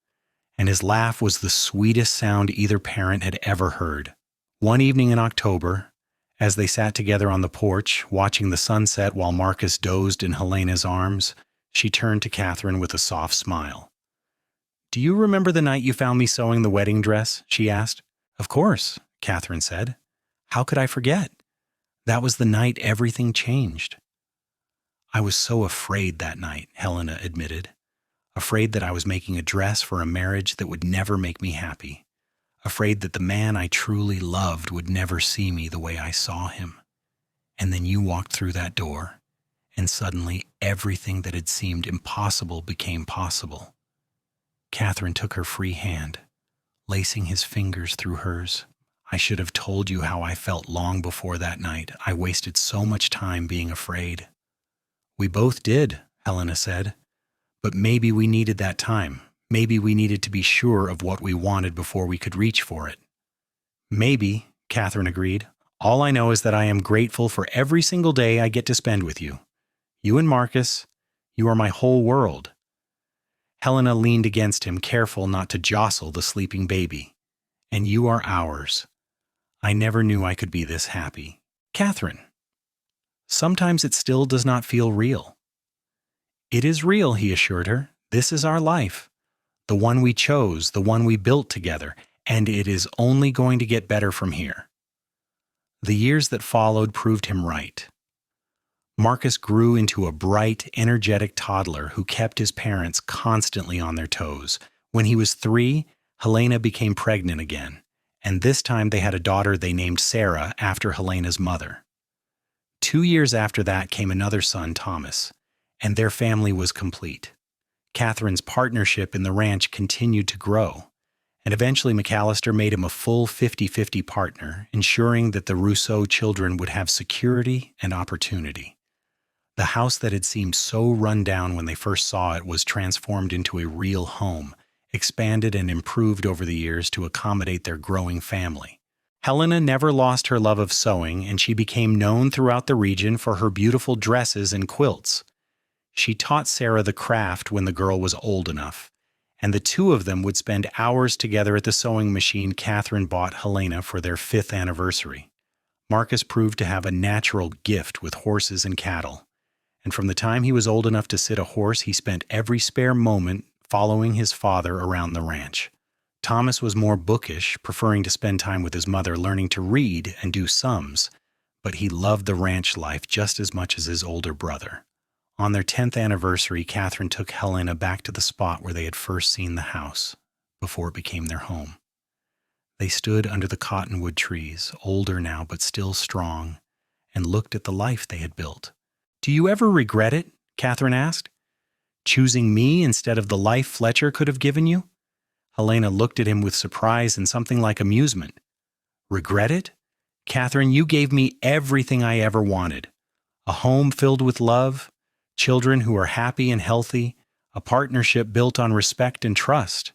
[SPEAKER 1] and his laugh was the sweetest sound either parent had ever heard. One evening in October, as they sat together on the porch, watching the sunset while Marcus dozed in Helena's arms, she turned to Katherine with a soft smile. "Do you remember the night you found me sewing the wedding dress?" she asked. "Of course," Katherine said. "How could I forget? That was the night everything changed." "I was so afraid that night," Helena admitted. "Afraid that I was making a dress for a marriage that would never make me happy. Afraid that the man I truly loved would never see me the way I saw him. And then you walked through that door, and suddenly everything that had seemed impossible became possible." Katherine took her free hand, lacing his fingers through hers. "I should have told you how I felt long before that night. I wasted so much time being afraid." "We both did," Helena said. "But maybe we needed that time. Maybe we needed to be sure of what we wanted before we could reach for it." "Maybe," Katherine agreed. "All I know is that I am grateful for every single day I get to spend with you. You and Marcus, you are my whole world." Helena leaned against him, careful not to jostle the sleeping baby. "And you are ours. I never knew I could be this happy." "Katherine, sometimes it still does not feel real." "It is real," he assured her. "This is our life. The one we chose, the one we built together, and it is only going to get better from here." The years that followed proved him right. Marcus grew into a bright, energetic toddler who kept his parents constantly on their toes. When he was 3, Helena became pregnant again, and this time they had a daughter they named Sarah after Helena's mother. 2 years after that came another son, Thomas, and their family was complete. Catherine's partnership in the ranch continued to grow, and eventually McAllister made him a full 50-50 partner, ensuring that the Rousseau children would have security and opportunity. The house that had seemed so run down when they first saw it was transformed into a real home, expanded and improved over the years to accommodate their growing family. Helena never lost her love of sewing, and she became known throughout the region for her beautiful dresses and quilts. She taught Sarah the craft when the girl was old enough, and the two of them would spend hours together at the sewing machine Katherine bought Helena for their 5th anniversary. Marcus proved to have a natural gift with horses and cattle, and from the time he was old enough to sit a horse, he spent every spare moment following his father around the ranch. Thomas was more bookish, preferring to spend time with his mother learning to read and do sums, but he loved the ranch life just as much as his older brother. On their 10th anniversary, Katherine took Helena back to the spot where they had first seen the house, before it became their home. They stood under the cottonwood trees, older now but still strong, and looked at the life they had built. "Do you ever regret it?" Katherine asked. "Choosing me instead of the life Fletcher could have given you?" Helena looked at him with surprise and something like amusement. "Regret it? Katherine, you gave me everything I ever wanted. A home filled with love, children who are happy and healthy, a partnership built on respect and trust.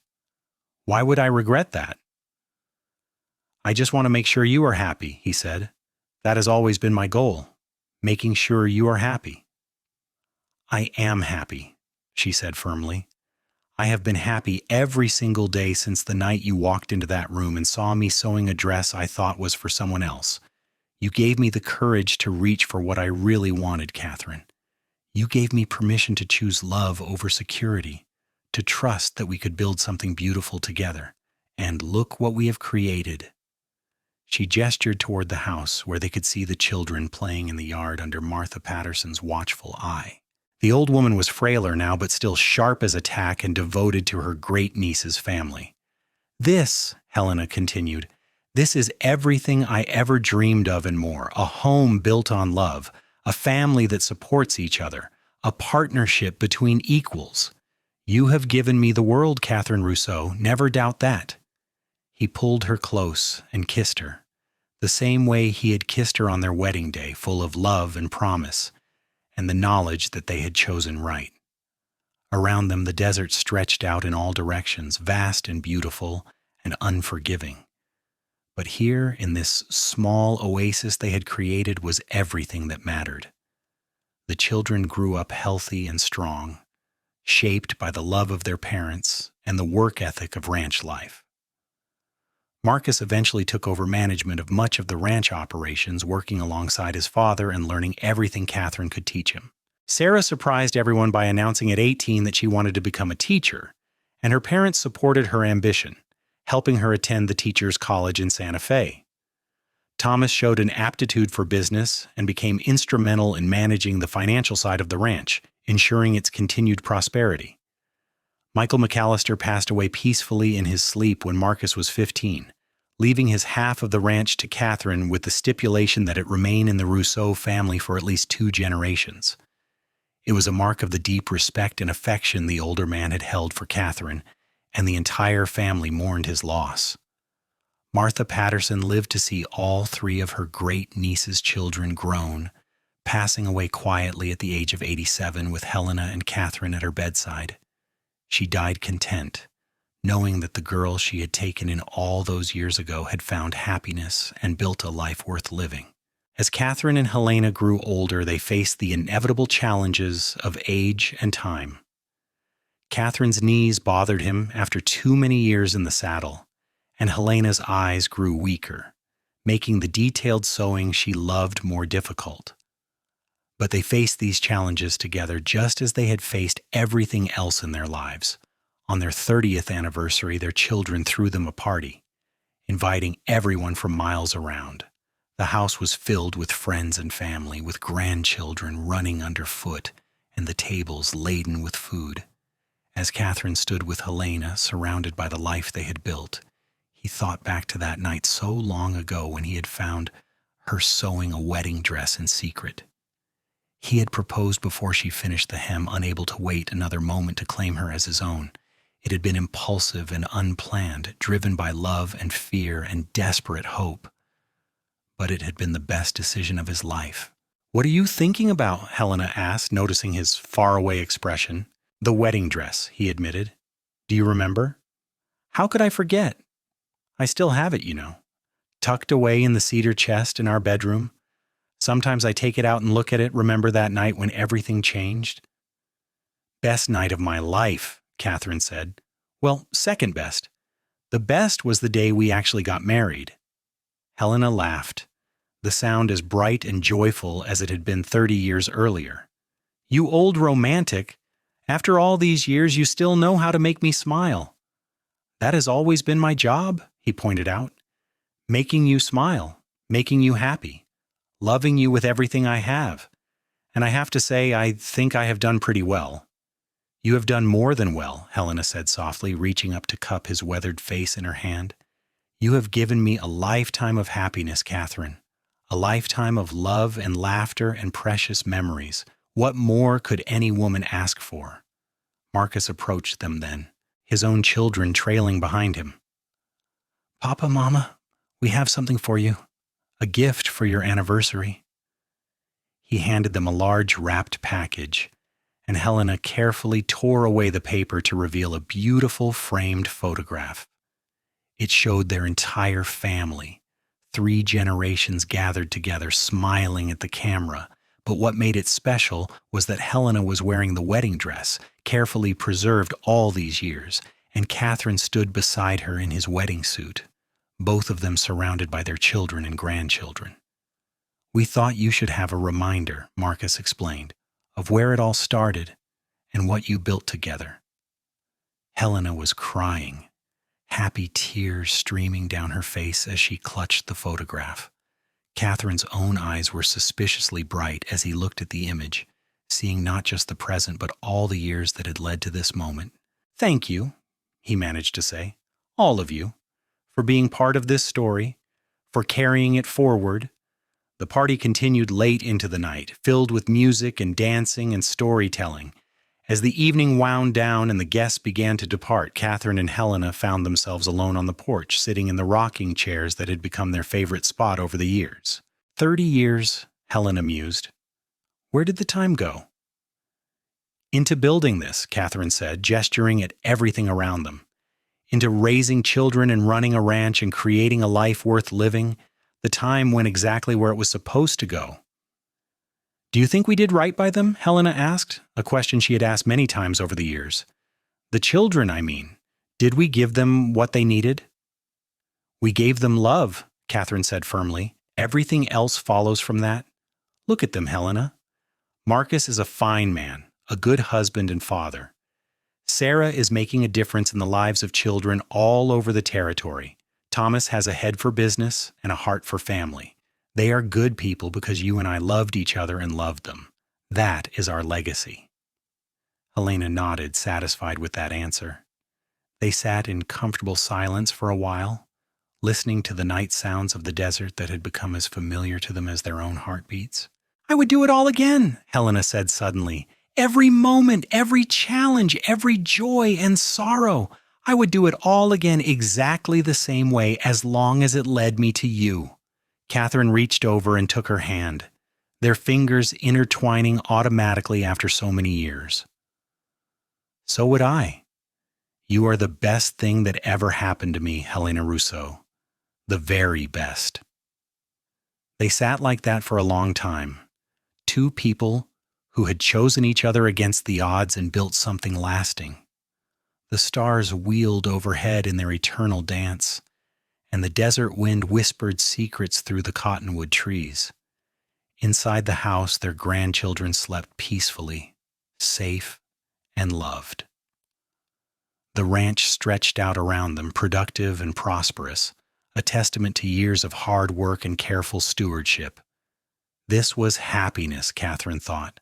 [SPEAKER 1] Why would I regret that?" "I just want to make sure you are happy," he said. "That has always been my goal, making sure you are happy." "I am happy," she said firmly. "I have been happy every single day since the night you walked into that room and saw me sewing a dress I thought was for someone else. You gave me the courage to reach for what I really wanted, Katherine. You gave me permission to choose love over security, to trust that we could build something beautiful together. And look what we have created." She gestured toward the house where they could see the children playing in the yard under Martha Patterson's watchful eye. The old woman was frailer now, but still sharp as a tack and devoted to her great-niece's family. "This," Helena continued, "this is everything I ever dreamed of and more. A home built on love, a family that supports each other, a partnership between equals. You have given me the world, Katherine Rousseau, never doubt that." He pulled her close and kissed her. the same way he had kissed her on their wedding day, full of love and promise, and the knowledge that they had chosen right. Around them, the desert stretched out in all directions, vast and beautiful and unforgiving. But here, in this small oasis they had created, was everything that mattered. The children grew up healthy and strong, shaped by the love of their parents and the work ethic of ranch life. Marcus eventually took over management of much of the ranch operations, working alongside his father and learning everything Katherine could teach him. Sarah surprised everyone by announcing at 18 that she wanted to become a teacher, and her parents supported her ambition, helping her attend the Teachers College in Santa Fe. Thomas showed an aptitude for business and became instrumental in managing the financial side of the ranch, ensuring its continued prosperity. Michael McAllister passed away peacefully in his sleep when Marcus was 15, leaving his half of the ranch to Katherine with the stipulation that it remain in the Rousseau family for at least 2 generations. It was a mark of the deep respect and affection the older man had held for Katherine, and the entire family mourned his loss. Martha Patterson lived to see all 3 of her great-niece's children grown, passing away quietly at the age of 87 with Helena and Katherine at her bedside. She died content, knowing that the girl she had taken in all those years ago had found happiness and built a life worth living. As Katherine and Helena grew older, they faced the inevitable challenges of age and time. Katherine's knees bothered him after too many years in the saddle, and Helena's eyes grew weaker, making the detailed sewing she loved more difficult. But they faced these challenges together just as they had faced everything else in their lives. On their 30th anniversary, their children threw them a party, inviting everyone from miles around. The house was filled with friends and family, with grandchildren running underfoot, and the tables laden with food. As Katherine stood with Helena, surrounded by the life they had built, he thought back to that night so long ago when he had found her sewing a wedding dress in secret. He had proposed before she finished the hem, unable to wait another moment to claim her as his own. It had been impulsive and unplanned, driven by love and fear and desperate hope. But it had been the best decision of his life. "What are you thinking about?" Helena asked, noticing his faraway expression. "The wedding dress," he admitted. "Do you remember?" "How could I forget? I still have it, you know, tucked away in the cedar chest in our bedroom. Sometimes I take it out and look at it, remember that night when everything changed." "Best night of my life," Katherine said. "Well, second best. The best was the day we actually got married." Helena laughed, the sound as bright and joyful as it had been 30 years earlier. "You old romantic. After all these years, you still know how to make me smile." "That has always been my job," he pointed out. "Making you smile, making you happy, loving you with everything I have. And I have to say, I think I have done pretty well." "You have done more than well," Helena said softly, reaching up to cup his weathered face in her hand. "You have given me a lifetime of happiness, Katherine. A lifetime of love and laughter and precious memories. What more could any woman ask for?" Marcus approached them then, his own children trailing behind him. "Papa, Mama, we have something for you. A gift for your anniversary." He handed them a large wrapped package, and Helena carefully tore away the paper to reveal a beautiful framed photograph. It showed their entire family, 3 generations gathered together, smiling at the camera. But what made it special was that Helena was wearing the wedding dress, carefully preserved all these years, and Katherine stood beside her in his wedding suit, both of them surrounded by their children and grandchildren. "We thought you should have a reminder," Marcus explained, "of where it all started and what you built together." Helena was crying, happy tears streaming down her face as she clutched the photograph. Katherine's own eyes were suspiciously bright as he looked at the image, seeing not just the present but all the years that had led to this moment. "Thank you," he managed to say, "all of you, for being part of this story, for carrying it forward." The party continued late into the night, filled with music and dancing and storytelling, As the evening wound down and the guests began to depart, Katherine and Helena found themselves alone on the porch, sitting in the rocking chairs that had become their favorite spot over the years. 30 years, Helena mused. Where did the time go? Into building this, Katherine said, gesturing at everything around them. Into raising children and running a ranch and creating a life worth living. The time went exactly where it was supposed to go. Do you think we did right by them? Helena asked, a question she had asked many times over the years. The children, I mean. Did we give them what they needed? We gave them love, Katherine said firmly. Everything else follows from that. Look at them, Helena. Marcus is a fine man, a good husband and father. Sarah is making a difference in the lives of children all over the territory. Thomas has a head for business and a heart for family. They are good people because you and I loved each other and loved them. That is our legacy. Helena nodded, satisfied with that answer. They sat in comfortable silence for a while, listening to the night sounds of the desert that had become as familiar to them as their own heartbeats. I would do it all again, Helena said suddenly. Every moment, every challenge, every joy and sorrow. I would do it all again exactly the same way as long as it led me to you. Katherine reached over and took her hand, their fingers intertwining automatically after so many years. So would I. You are the best thing that ever happened to me, Helena Rousseau. The very best. They sat like that for a long time. Two people who had chosen each other against the odds and built something lasting. The stars wheeled overhead in their eternal dance, and the desert wind whispered secrets through the cottonwood trees. Inside the house, their grandchildren slept peacefully, safe, and loved. The ranch stretched out around them, productive and prosperous, a testament to years of hard work and careful stewardship. This was happiness, Katherine thought.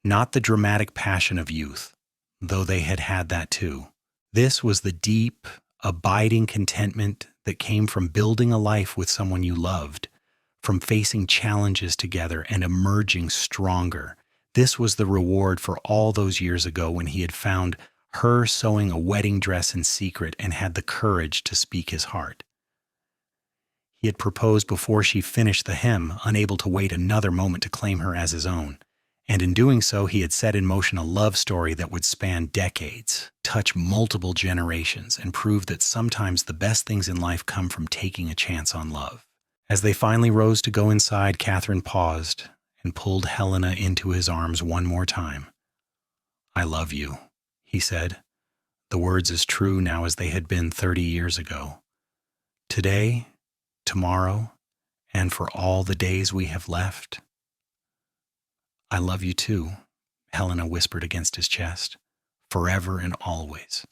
[SPEAKER 1] Not the dramatic passion of youth, though they had had that too. This was the deep, abiding contentment that came from building a life with someone you loved, from facing challenges together and emerging stronger. This was the reward for all those years ago when he had found her sewing a wedding dress in secret and had the courage to speak his heart. He had proposed before she finished the hymn, unable to wait another moment to claim her as his own. And in doing so, he had set in motion a love story that would span decades, touch multiple generations, and prove that sometimes the best things in life come from taking a chance on love. As they finally rose to go inside, Katherine paused and pulled Helena into his arms one more time. I love you, he said, the words as true now as they had been 30 years ago. Today, tomorrow, and for all the days we have left. I love you too, Helena whispered against his chest, forever and always.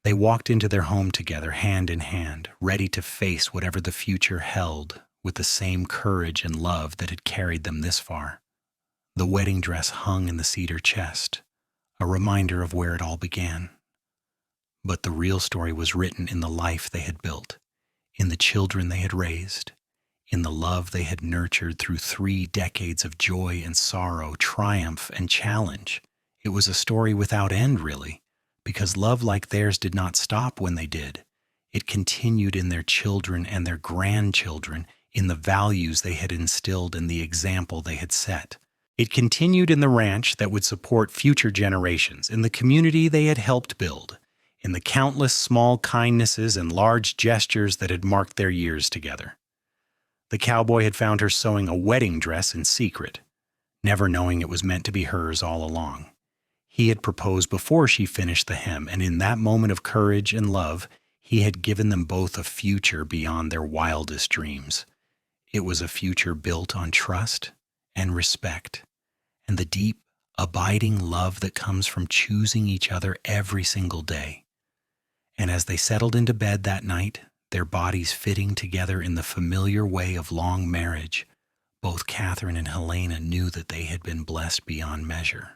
[SPEAKER 1] They walked into their home together, hand in hand, ready to face whatever the future held with the same courage and love that had carried them this far. The wedding dress hung in the cedar chest, a reminder of where it all began. But the real story was written in the life they had built, in the children they had raised, in the love they had nurtured through 3 decades of joy and sorrow, triumph and challenge. It was a story without end, really, because love like theirs did not stop when they did. It continued in their children and their grandchildren, in the values they had instilled and the example they had set. It continued in the ranch that would support future generations, in the community they had helped build, in the countless small kindnesses and large gestures that had marked their years together. The cowboy had found her sewing a wedding dress in secret, never knowing it was meant to be hers all along. He had proposed before she finished the hymn, and in that moment of courage and love, he had given them both a future beyond their wildest dreams. It was a future built on trust and respect, and the deep, abiding love that comes from choosing each other every single day. And as they settled into bed that night, their bodies fitting together in the familiar way of long marriage, both Katherine and Helena knew that they had been blessed beyond measure.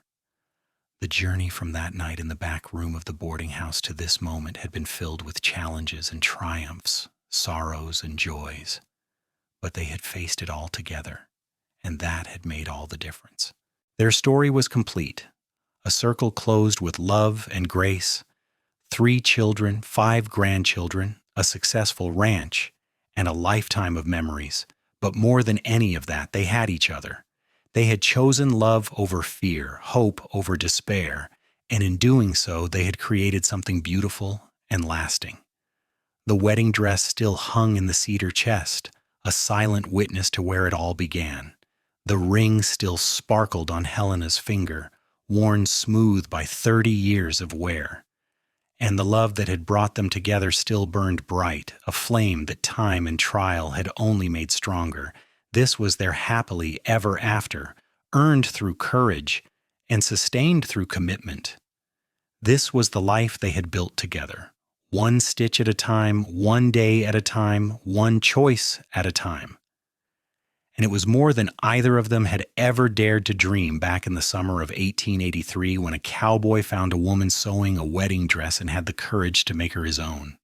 [SPEAKER 1] The journey from that night in the back room of the boarding house to this moment had been filled with challenges and triumphs, sorrows and joys, but they had faced it all together, and that had made all the difference. Their story was complete, a circle closed with love and grace, 3 children, 5 grandchildren, a successful ranch, and a lifetime of memories. But more than any of that, they had each other. They had chosen love over fear, hope over despair, and in doing so, they had created something beautiful and lasting. The wedding dress still hung in the cedar chest, a silent witness to where it all began. The ring still sparkled on Helena's finger, worn smooth by 30 years of wear. And the love that had brought them together still burned bright, a flame that time and trial had only made stronger. This was their happily ever after, earned through courage and sustained through commitment. This was the life they had built together, one stitch at a time, one day at a time, one choice at a time. And it was more than either of them had ever dared to dream back in the summer of 1883 when a cowboy found a woman sewing a wedding dress and had the courage to make her his own.